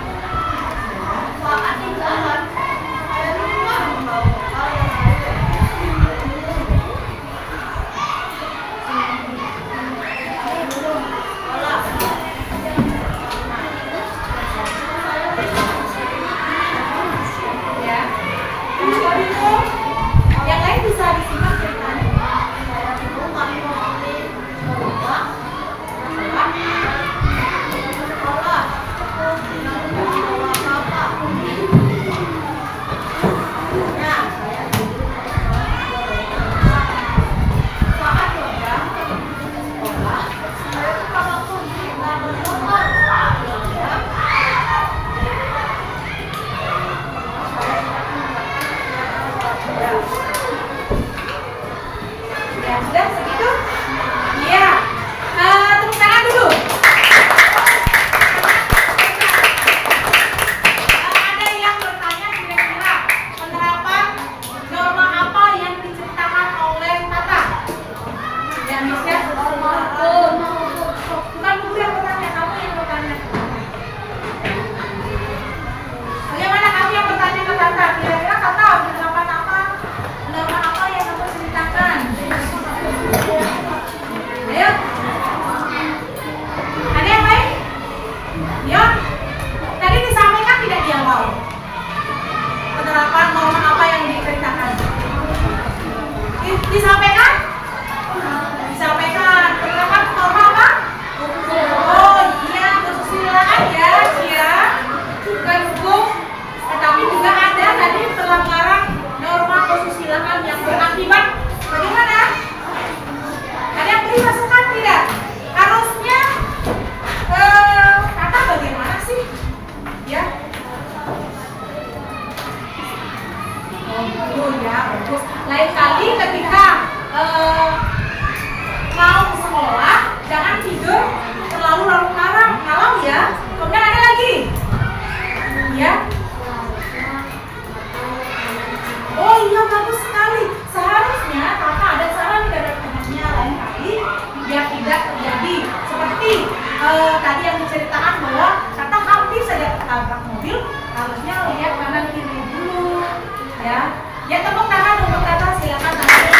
Saat di jalan, saya lupa membawa bekal yang saya belum sekolah. Ya. Kenapa bingung? Yang lain bisa disimak ceritanya. Saya bingung kami memilih berubah sekolah. Tidak membawa apa-apa. Ya, saya duduk saat program sekolah. Saya suka waktu kita berdoa. Ya, sudah segitu? Iya. Tepuk tangan dulu. Ada yang bertanya kira-kira penerapan norma apa yang diceritakan oleh Tata? Ya, Misya. Bukan Bu yang bertanya, kamu yang bertanya. Bagaimana kamu yang bertanya ke Tata? Kira-kira Tata penerapan apa? Norma apa yang kamu ceritakan? Ayo. Ada yang lain? Ya. Tadi disampaikan tidak di awal? Penerapan norma apa yang diceritakan? Disampaikan? Disampaikan. Penerapan norma apa? Oh iya, kesusilaan ya, Cia. Bukan hukum, tetapi juga ada tadi pelanggaran norma kesusilaan yang berakibat bagaimana? Ada yang beri masukan tidak? Harusnya kata bagaimana sih? Ya. Oh gitu ya, bagus. Lain kali ketika mau ke sekolah, jangan tidur terlalu malam ya. Kemudian ada lagi, ya. Oh iya, bagus sekali. Seharusnya kakak ada saran dari temannya lain kali biar tidak terjadi seperti tadi yang diceritakan bahwa kata hampir saja ketabrak mobil, harusnya lihat kanan kiri dulu, ya. Ya, tepuk tangan untuk kata, silakan tangannya.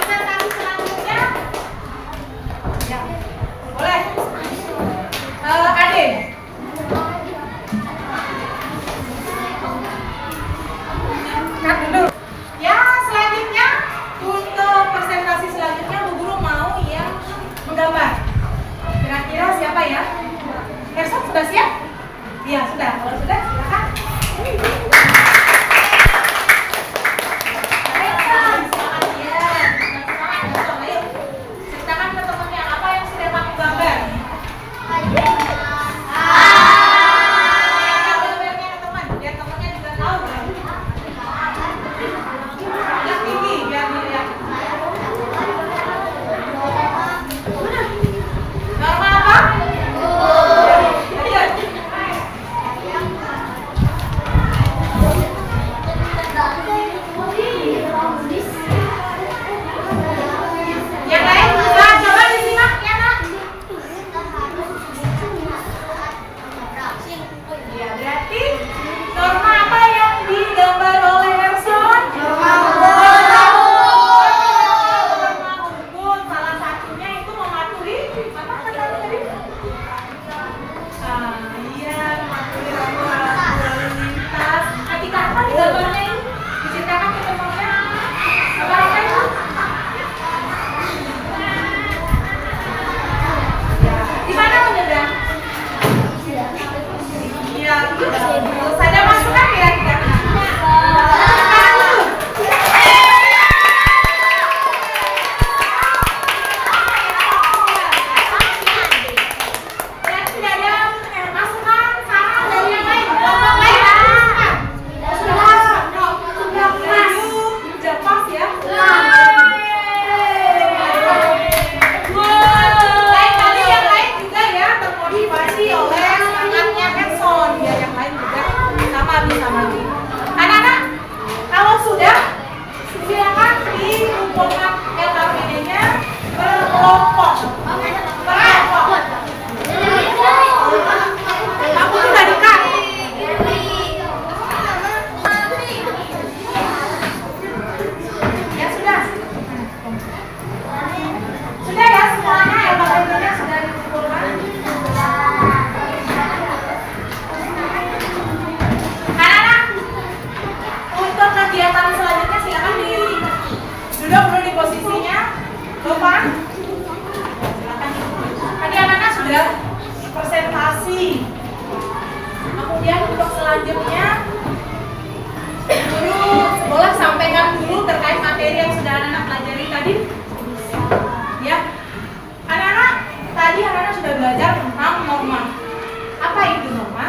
Presentasi selanjutnya, ya, boleh. Ade. Cut dulu. Ya, selanjutnya untuk presentasi selanjutnya Bu Guru mau yang tadi? Ya. Anak-anak, tadi anak-anak sudah belajar tentang norma. Apa itu norma?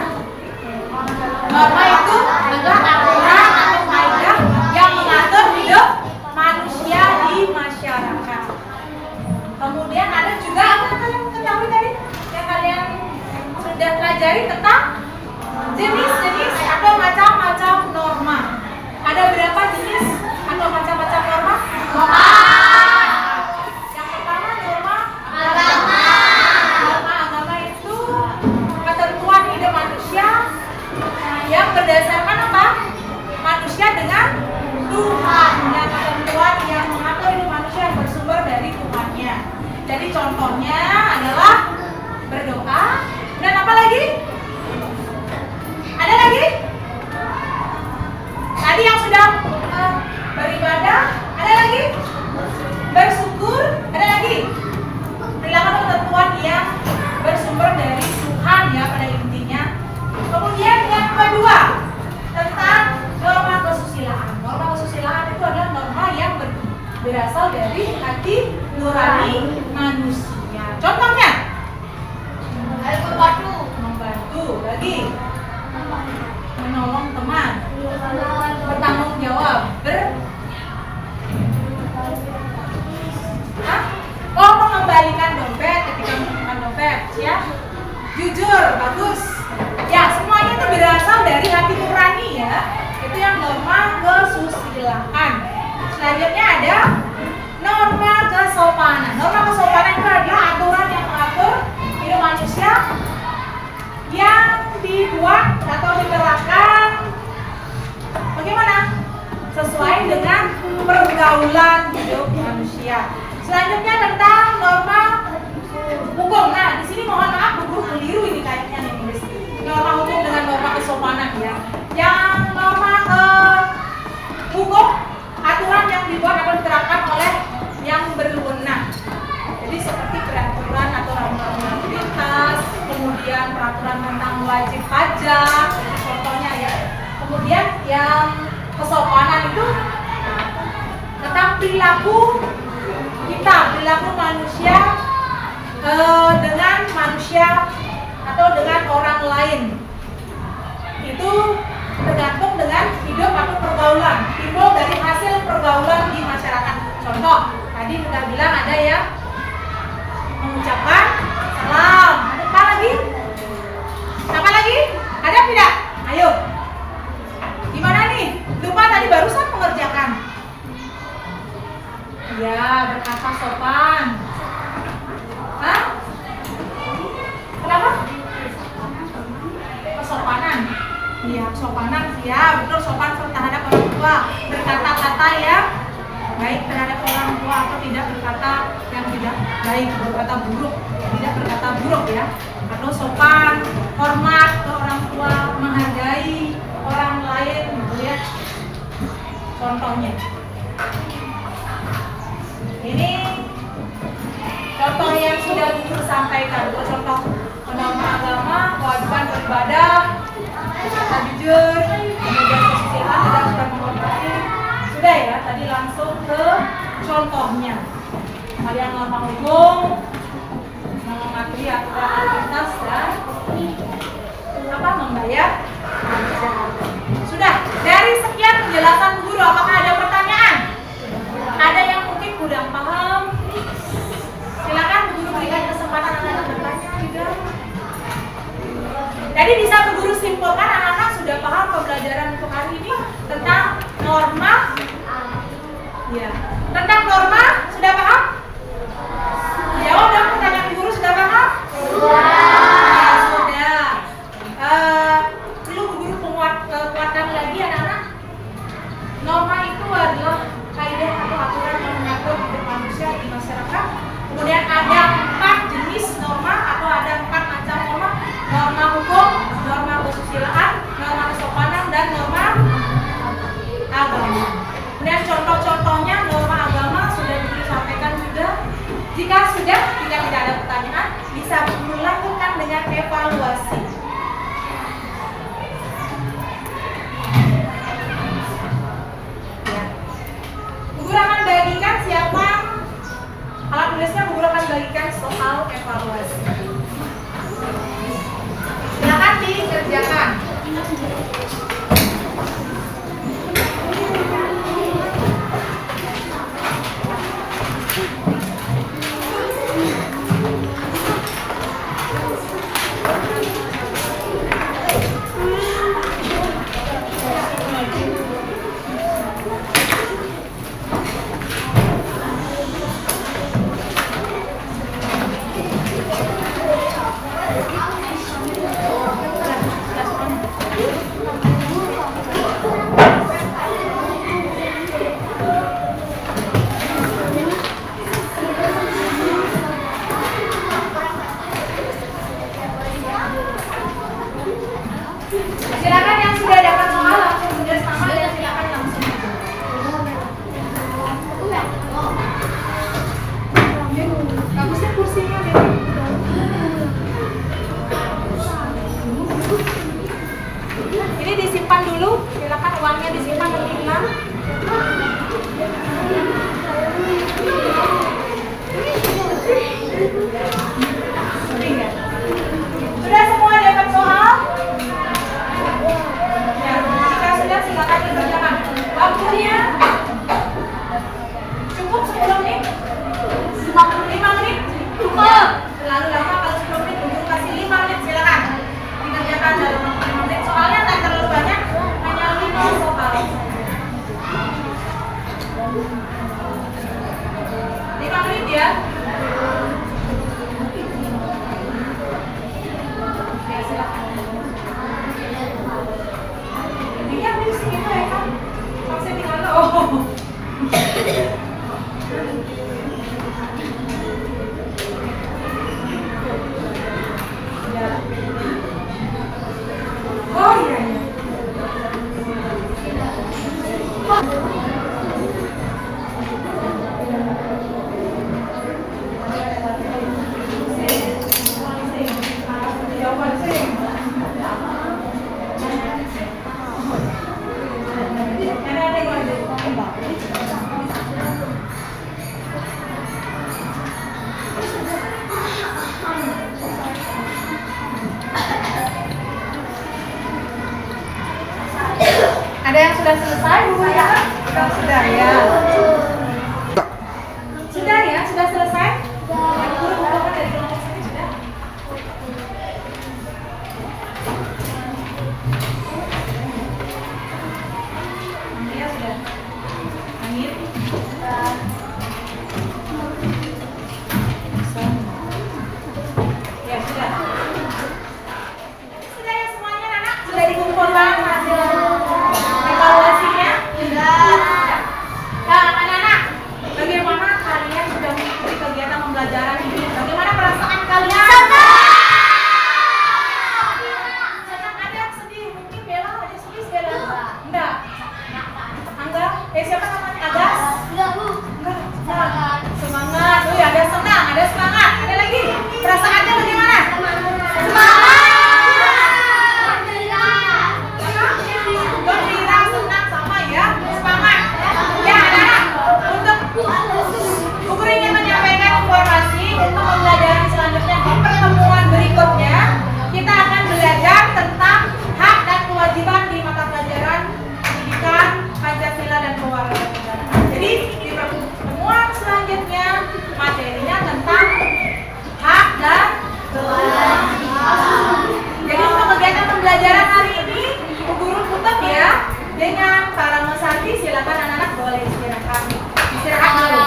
Norma itu adalah aturan atau kaidah yang mengatur hidup manusia di masyarakat. Kemudian ada juga apa yang kalian ketahui tadi? Yang kalian sudah pelajari tentang jenis-jenis atau macam-macam norma. Ada berapa jenis atau macam-macam norma? Yang pertama norma agama. Norma agama itu ketentuan hidup manusia yang berdasarkan apa? Manusia dengan Tuhan. Yang ketentuan yang mengatur hidup manusia yang bersumber dari Tuhannya. Jadi contohnya adalah berdoa dan apa lagi? Ada lagi? Tadi yang sudah beribadah, ada lagi? Bersyukur, ada lagi? Perilaku ketentuan yang bersumber dari Tuhan ya pada intinya. Kemudian yang kedua tentang norma kesusilaan. Norma kesusilaan itu adalah norma yang berasal dari hati nurani manusia. Contohnya? Membantu, lagi menolong teman, bertanggung jawab, mengembalikan dompet ketika menemukan dompet, ya, jujur, bagus, ya, semuanya itu berasal dari hati nurani ya. Itu yang norma kesusilaan. Selanjutnya ada norma kesopanan. Norma kesopanan itu adalah aturan yang mengatur hidup manusia yang dibuat atau diterapkan bagaimana? Sesuai dengan pergaulan hidup manusia. Selanjutnya tentang norma hukum. Nah, di sini mohon maaf, guru keliru ini kayaknya nih nulis norma hukum dengan norma kesopanan ya. Yang norma hukum aturan yang dibuat atau diterapkan oleh yang berwenang. Jadi seperti peraturan atau aturan lalu lintas, kemudian peraturan tentang wajib pajak, contohnya ya. Kemudian yang kesopanan itu tentang perilaku kita, perilaku manusia dengan manusia atau dengan orang lain. Itu tergantung dengan hidup atau pergaulan, timbul dari hasil pergaulan di masyarakat. Contoh, tadi kita bilang ada yang mengucapkan salam. Ada apa lagi? Apa lagi? Ada tidak? Ayo. Gimana nih? Lupa tadi barusan mengerjakan. Ya, berkata sopan. Hah? Kenapa? Kesopanan. Iya, kesopanan. Ya, betul, sopan terhadap orang tua. Berkata-kata yang baik terhadap orang tua atau tidak berkata yang tidak baik, berkata buruk, tidak berkata buruk ya. Atau sopan, hormat ke orang tua, menghargai orang lain gitu ya. Contohnya. Ini contoh yang sudah guru sampaikan. Contoh norma agama, kewajiban beribadah, kata jujur, kemudian kesusilaan, tidak sudah menghormati. Sudah ya, tadi langsung ke contohnya. Kalian norma hukum, mematuhi aturan lalu lintas dan apa membayar pajak. Sudah. Dari sekian penjelasan guru, apakah ada pertanyaan? Ada yang mungkin kurang paham? Silakan guru berikan kesempatan anak-anak bertanya juga. Jadi bisa guru simpulkan anak-anak sudah paham pembelajaran untuk hari ini tentang norma. Ya, tentang norma sudah paham? Jawab dong, pertanyaan guru sudah paham? Ya, sudah. Perlu guru kuatkan lagi anak-anak. Norma itu adalah kaidah atau aturan yang mengatur hidup manusia di masyarakat. Kemudian ada 4 jenis norma atau ada 4 macam norma. Norma hukum, norma kesusilaan, norma kesopanan, dan norma agama. Kemudian contoh-contohnya norma agama sudah evaluasi. Silakan dikerjakan. Silakan yang sudah dapat soal langsung tugas sama dan silakan langsung. Bagusnya kursinya deh. Ini disimpan dulu, silakan uangnya disimpan lebih tenang. Sudah semua dapat soal? Ya, jika sudah silakan dikerjakan. Waktunya cukup 10 menit? 5 menit? Cukup. Terlalu lama kalau 10 menit, untuk kasih 5 menit silakan dikerjakan dalam waktu 5 menit. Soalnya tak terlalu banyak, hanya 5 soal. 5 menit ya. Oke, silakan. Intinya habis gitu ya kan? Maksudnya tinggal oh. Oh iya iya. Jawaban sih. Ada yang ada. Ada yang sudah selesai Bu ya? Sudah ya. Sudah ya, sudah selesai? Yang guru kumpulkan dari kelompok sini sudah. Ya sudah. Angin. Ya sudah. Sudah ya semuanya anak? Sudah dikumpulkan hasil evaluasinya? Sudah. Nah, anak-anak, bagaimana kalian sudah mengikuti kegiatan pembelajaran ini? Bagaimana perasaan kalian? Senang, ada yang sedih, mungkin Bella ada sedih, Bella? Enggak. Angga? Siapa namanya? Agas? Enggak. Semangat. Semangat. Oh ya, ada senang, ada semangat. Ada lagi? Perasaannya bagaimana? Gembira, senang, sama ya. Semangat. Ya, anak-anak, untuk Bu Guru ingin menyampaikan informasi untuk pembelajaran selanjutnya di pertemuan berikutnya. Kita akan belajar tentang hak dan kewajiban di mata pelajaran pendidikan Pancasila dan kewarganegaraan. Jadi di pertemuan selanjutnya materinya tentang hak dan kewajiban. Jadi untuk kegiatan pembelajaran hari ini Bu Guru tutup ya dengan Parama Santi. Silakan anak-anak boleh istirahat. Istirahat dulu.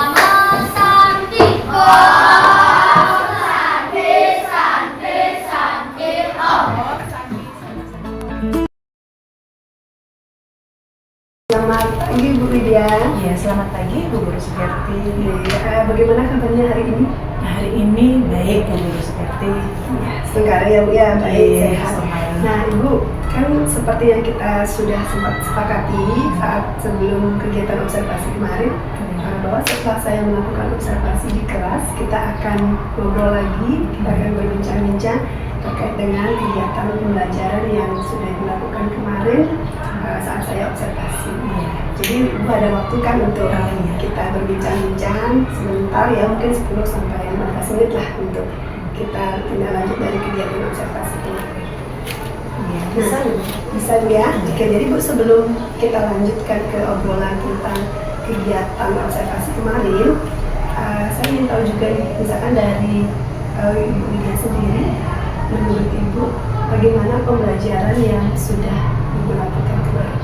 Selamat pagi Bu Widya. Iya, selamat pagi Bu Guru Sugarti. Bagaimana kabarnya hari ini? Hari ini baik Bu Guru Sugarti. Sekarang ya Bu ya, baik, Iya, sehat. lumayan. Nah Ibu, kan seperti yang kita sudah sempat sepakati saat sebelum kegiatan observasi kemarin, bahwa setelah saya melakukan observasi di kelas, kita akan ngobrol lagi, kita akan berbincang-bincang terkait dengan kegiatan pembelajaran yang sudah dilakukan kemarin saat saya observasi. Jadi Ibu ada waktu kan untuk kita berbincang-bincang sebentar ya, mungkin 10 sampai 15 menit lah untuk kita tindak lanjut dari kegiatan observasi kemarin. Iya. Bisa Bu ya. Oke, jadi Bu, sebelum kita lanjutkan ke obrolan tentang kegiatan observasi kemarin, saya ingin tahu juga nih, misalkan dari Ibu Widya sendiri, menurut Ibu bagaimana pembelajaran yang sudah Ibu lakukan kemarin?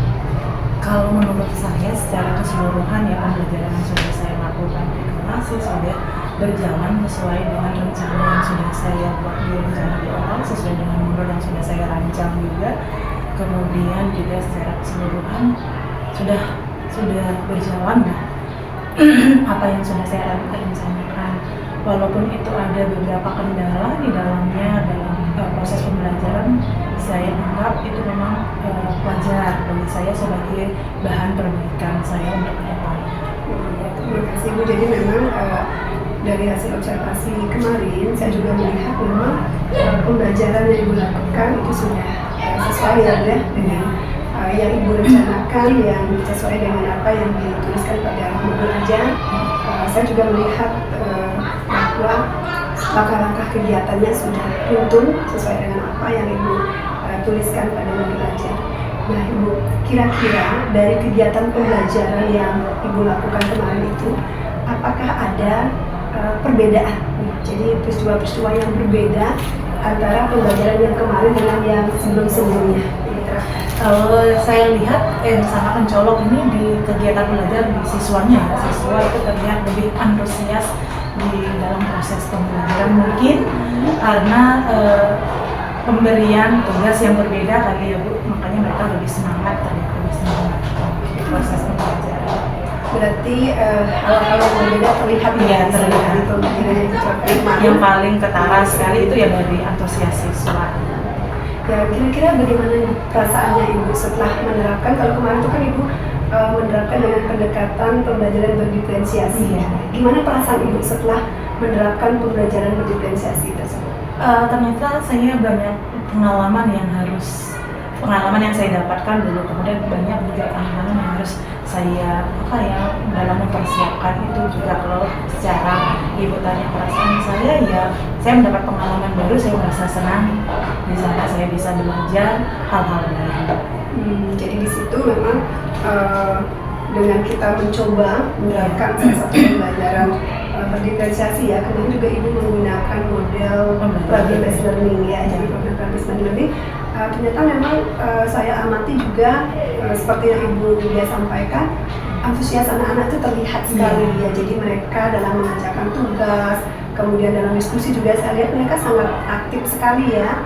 Kalau menurut saya secara keseluruhan ya pembelajaran yang sudah saya lakukan di kelas sudah berjalan sesuai dengan rencana yang sudah saya buat di rencana di awal, sesuai dengan modul yang sudah saya rancang juga. Kemudian juga secara keseluruhan sudah berjalan apa yang sudah saya rencanakan. Walaupun itu ada beberapa kendala di dalamnya dalam proses pembelajaran, saya anggap itu memang wajar bagi saya sebagai bahan perbaikan saya untuk ke depan. Terima kasih Bu. Jadi memang dari hasil observasi kemarin saya juga melihat memang pembelajaran yang Ibu lakukan itu sudah sesuai ya Bu, ya, dengan yang Ibu rencanakan, yang sesuai dengan apa yang dituliskan pada modul ajar. Saya juga melihat bahwa langkah-langkah kegiatannya sudah runtun sesuai dengan apa yang Ibu tuliskan pada modul ajar. Nah Ibu, kira-kira dari kegiatan pembelajaran yang Ibu lakukan kemarin itu, apakah ada perbedaan? Jadi peristiwa-peristiwa yang berbeda antara pembelajaran yang kemarin dengan yang sebelum-sebelumnya. Kalau saya lihat sangat mencolok ini di kegiatan belajar di siswanya. Siswa itu terlihat lebih antusias di dalam proses pembelajaran, mungkin karena pemberian tugas yang berbeda kali ya Bu, makanya mereka lebih semangat di proses pembelajaran. Berarti hal-hal yang berbeda terlihat Iya, ya, terlihat. di pembelajaran yang kemarin. Yang paling ketara sekali itu ya dari antusias siswa. Ya, kira-kira bagaimana perasaannya Ibu setelah menerapkan? Kalau kemarin itu kan Ibu menerapkan dengan pendekatan pembelajaran berdiferensiasi. Iya. Gimana perasaan Ibu setelah menerapkan pembelajaran berdiferensiasi tersebut? Ternyata saya banyak pengalaman yang saya dapatkan dulu, kemudian banyak juga pengalaman yang harus saya dalam mempersiapkan itu juga. Kalau secara Ibu tanya perasaan saya, ya saya mendapat pengalaman baru, saya merasa senang di sana, saya bisa belajar hal-hal baru. Jadi di situ memang dengan kita mencoba menerapkan salah satu pembelajaran berdiferensiasi ya, kemarin juga Ibu menggunakan model problem based learning ya, jadi problem based learning. Ternyata memang saya amati juga seperti yang Ibu dia sampaikan, antusias anak-anak itu terlihat sekali ya. Jadi mereka dalam mengerjakan tugas, kemudian dalam diskusi juga saya lihat mereka sangat aktif sekali ya.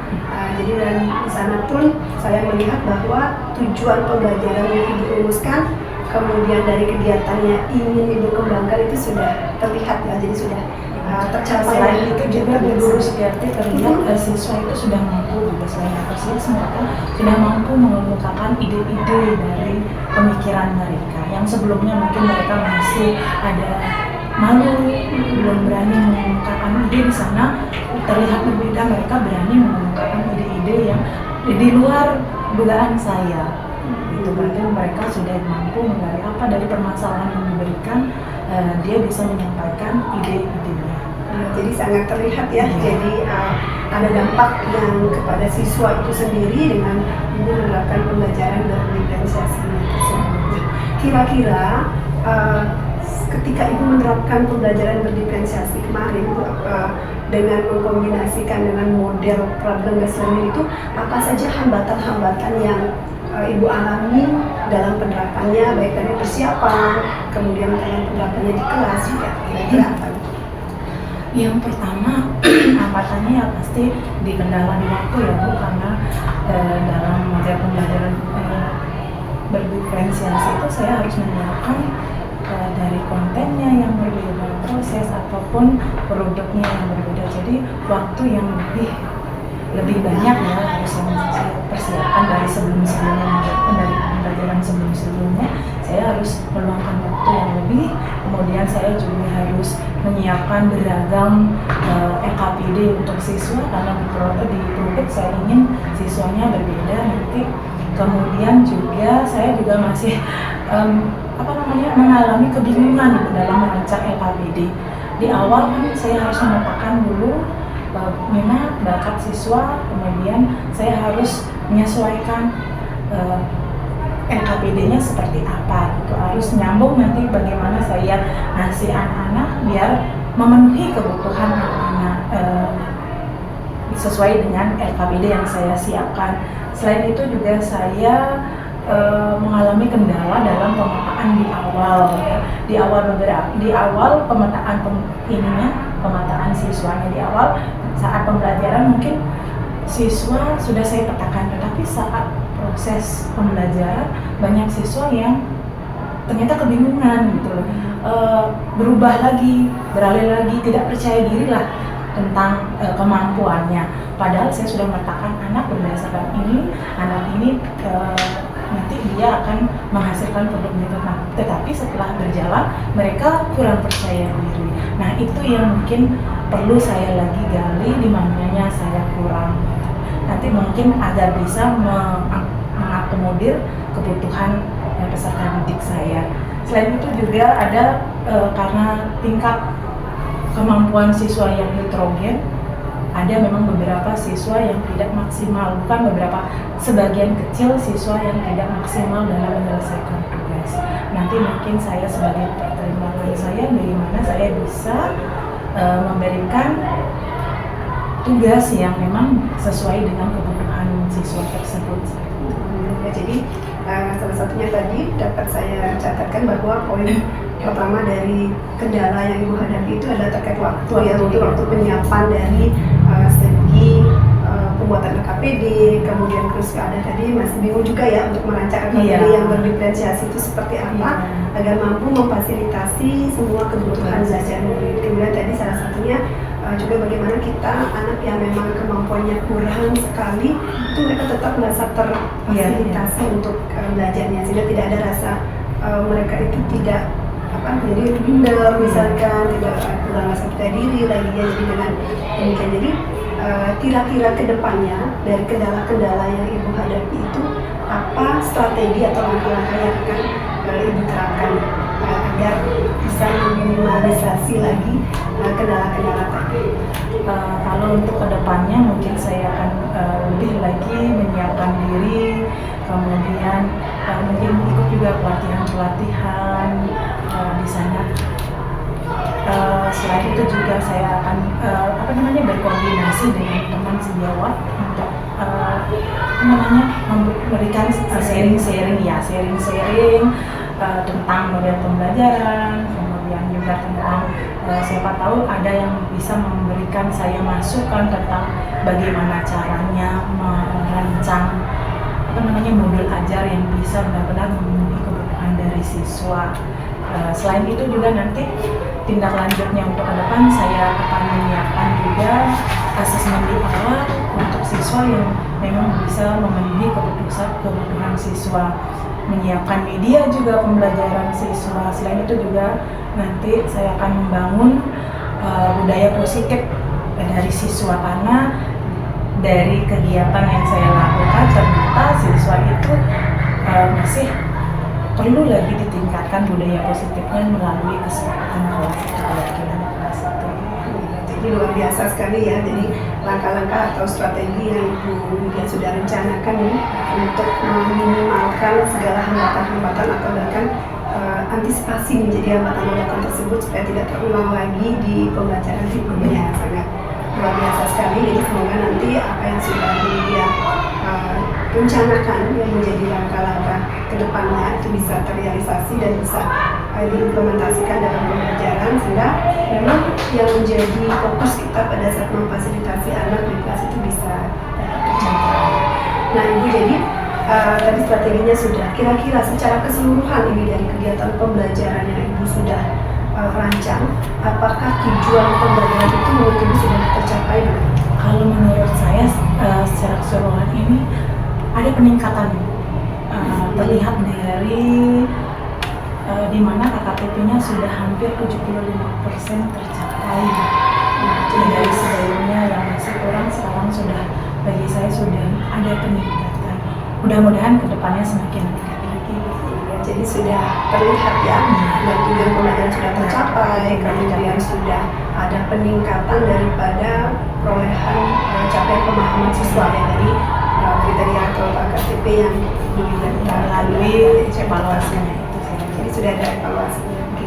Jadi dan di sana pun saya melihat bahwa tujuan pembelajaran yang Ibu rumuskan, kemudian dari kegiatannya ingin Ibu kembangkan itu sudah terlihat ya. Jadi sudah tercapai. Selain itu juga di guru sejati terlihat siswa itu sudah mampu juga, selain antusias mereka sudah mampu mengemukakan ide-ide dari pemikiran mereka yang sebelumnya mungkin mereka masih ada malu, belum berani mengemukakan ide. Di sana terlihat berbeda, mereka berani mengemukakan ide-ide yang di luar dugaan saya. Itu berarti mereka sudah mampu menggali apa dari permasalahan yang diberikan, dia bisa menyampaikan ide-idenya. Jadi sangat terlihat ya. Jadi ada dampak yang kepada siswa itu sendiri dengan Ibu menerapkan pembelajaran berdiferensiasi tersebut. Kira-kira ketika Ibu menerapkan pembelajaran berdiferensiasi kemarin dengan mengkombinasikan dengan model problem based learning itu, apa saja hambatan-hambatan yang Ibu alami dalam penerapannya, baik dari persiapan, kemudian dalam penerapannya di kelas juga, kira-kira apa? Yang pertama, hambatannya ya pasti di kendala di waktu ya Bu, karena dalam model pembelajaran berdiferensiasi itu saya harus menyiapkan dari kontennya yang berbeda, proses ataupun produknya yang berbeda. Jadi waktu yang lebih banyak ya harus saya persiapkan dari sebelum-sebelumnya, dari pembelajaran sebelum-sebelumnya. Saya harus meluangkan waktu yang lebih, kemudian saya juga harus menyiapkan beragam LKPD untuk siswa, karena di produk saya ingin siswanya berbeda nanti. Kemudian juga saya juga masih mengalami kebingungan dalam merancang LKPD. Di awal kan saya harus memetakan dulu minat, bakat siswa, kemudian saya harus menyesuaikan LKPD-nya seperti apa, itu harus nyambung nanti bagaimana saya ngasih anak-anak biar memenuhi kebutuhan anak-anak sesuai dengan LKPD yang saya siapkan. Selain itu juga saya mengalami kendala dalam pemetaan di awal, ya. Di awal pemetaan pemetaan siswanya di awal saat pembelajaran mungkin siswa sudah saya petakan, tetapi saat proses pembelajaran banyak siswa yang ternyata kebingungan gitu loh, berubah lagi, beralih lagi, tidak percaya diri lah tentang kemampuannya. Padahal saya sudah meletakkan anak berdasarkan ini, anak ini nanti dia akan menghasilkan produknya, tetapi setelah berjalan mereka kurang percaya diri. Nah itu yang mungkin perlu saya lagi gali di mananya saya kurang. Nanti mungkin agar bisa mengakomodir kebutuhan peserta didik saya. Selain itu juga ada karena tingkat kemampuan siswa yang heterogen, ada memang beberapa siswa yang tidak maksimal, bukan beberapa, sebagian kecil siswa yang tidak maksimal dalam menyelesaikan tugas. Nanti mungkin saya sebagai pertimbangan saya bagaimana saya bisa memberikan tugas yang memang sesuai dengan kebutuhan siswa tersebut. Ya, jadi salah satunya tadi dapat saya catatkan bahwa poin pertama dari kendala yang Ibu hadapi itu adalah terkait waktu ya, untuk waktu penyiapan dari segi pembuatan LKPD, kemudian terus ada tadi masih bingung juga ya untuk merancang LKPD yang berdiferensiasi itu seperti apa agar mampu memfasilitasi semua kebutuhan belajar murid. Kemudian tadi salah satunya juga bagaimana kita anak yang memang kemampuannya kurang sekali itu mereka tetap merasa terfasilitasi untuk belajarnya, sehingga tidak ada rasa mereka itu tidak jadi minder misalkan, tidak kurang rasa percaya diri lagi ya. Jadi dengan demikian, jadi kira-kira kedepannya dari kendala-kendala yang Ibu hadapi itu apa strategi atau langkah-langkah yang akan Ibu terapkan agar bisa meminimalisasi lagi kendala-kendala tadi? Kalau untuk kedepannya mungkin saya akan lebih lagi menyiapkan diri, kemudian mungkin ikut juga pelatihan-pelatihan di sana. Selain itu juga saya akan berkoordinasi dengan teman sejawat untuk memberikan sharing-sharing tentang model pembelajaran, kemudian juga tentang siapa tahu ada yang bisa memberikan saya masukan tentang bagaimana caranya merancang modul ajar yang bisa benar-benar memenuhi kebutuhan dari siswa. Selain itu juga nanti tindak lanjutnya untuk ke depan saya akan menyiapkan juga asesmen di awal untuk siswa yang memang bisa memenuhi kebutuhan siswa, menyiapkan media juga pembelajaran siswa. Selain itu juga nanti saya akan membangun budaya positif dari siswa, karena dari kegiatan yang saya lakukan ternyata siswa itu masih perlu lagi ditingkatkan budaya positifnya melalui kesepakatan kelas itu, keyakinan kelas itu. Jadi luar biasa sekali ya. Jadi langkah-langkah atau strategi yang Ibu sudah rencanakan ini untuk meminimalkan segala hambatan-hambatan atau bahkan antisipasi menjadi hambatan-hambatan tersebut supaya tidak terulang lagi di pembelajaran berikutnya. Sangat luar biasa sekali. Jadi semoga nanti apa yang sudah dia rencanakan yang menjadi langkah-langkah ke depannya itu bisa terrealisasi dan bisa diimplementasikan dalam pembelajaran, sehingga memang yang menjadi fokus kita pada saat memfasilitasi anak di kelas itu bisa dapat tercapai. Nah Ibu, jadi tadi strateginya sudah, kira-kira secara keseluruhan ini dari kegiatan pembelajaran yang Ibu sudah rancang, apakah tujuan pembelajaran itu menurut Ibu sudah tercapai? Kalau menurut saya secara keseluruhan ini ada peningkatan, terlihat dari di mana KKTP-nya sudah hampir 75% tercapai. Dari sebelumnya yang masih kurang, sekarang sudah, bagi saya sudah ada peningkatan. Mudah-mudahan kedepannya semakin meningkat lagi. Jadi sudah terlihat ya, dan tujuan pembelajaran sudah tercapai, kemudian selain sudah ada peningkatan daripada perolehan capaian pemahaman siswa ya dari kriteria atau KTP yang melalui evaluasinya itu sih. jadi sudah ada evaluasinya. Oke.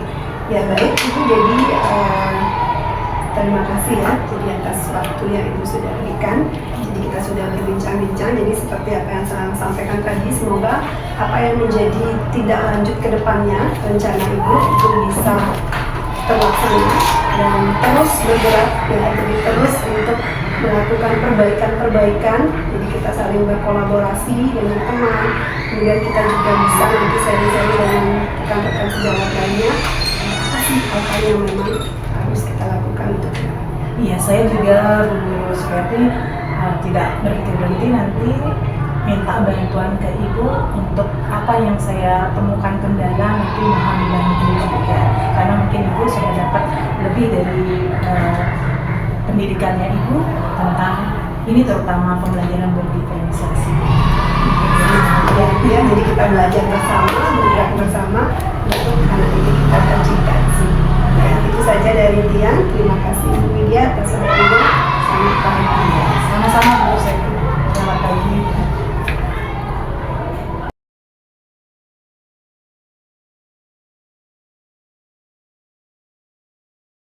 Ya baik, itu jadi terima kasih ya jadi atas waktu yang Ibu sudah berikan. Jadi kita sudah berbincang-bincang, jadi seperti apa yang saya sampaikan tadi, semoga apa yang menjadi tindak lanjut ke depannya rencana Ibu itu bisa terlaksana dan terus bergerak ya, jadi terus untuk melakukan perbaikan-perbaikan. Jadi kita saling berkolaborasi dengan teman, kemudian kita juga bisa nanti seri-seri dengan rekan-rekan sejawat lainnya. Apa sih apa yang memang harus kita lakukan untuk Iya, saya juga Bu Supriyati tidak berhenti nanti minta bantuan ke Ibu untuk apa yang saya temukan kendala, nanti mohon dibantu juga karena mungkin Ibu sudah dapat lebih dari pendidikannya Ibu tentang ini, terutama pembelajaran berdiferensiasi. Ya, jadi kita belajar bersama, bergerak bersama untuk anak ini kita terciptasi. Ya, itu saja dari Dian. Terima kasih Ibu Widya atas waktunya. Selamat pagi.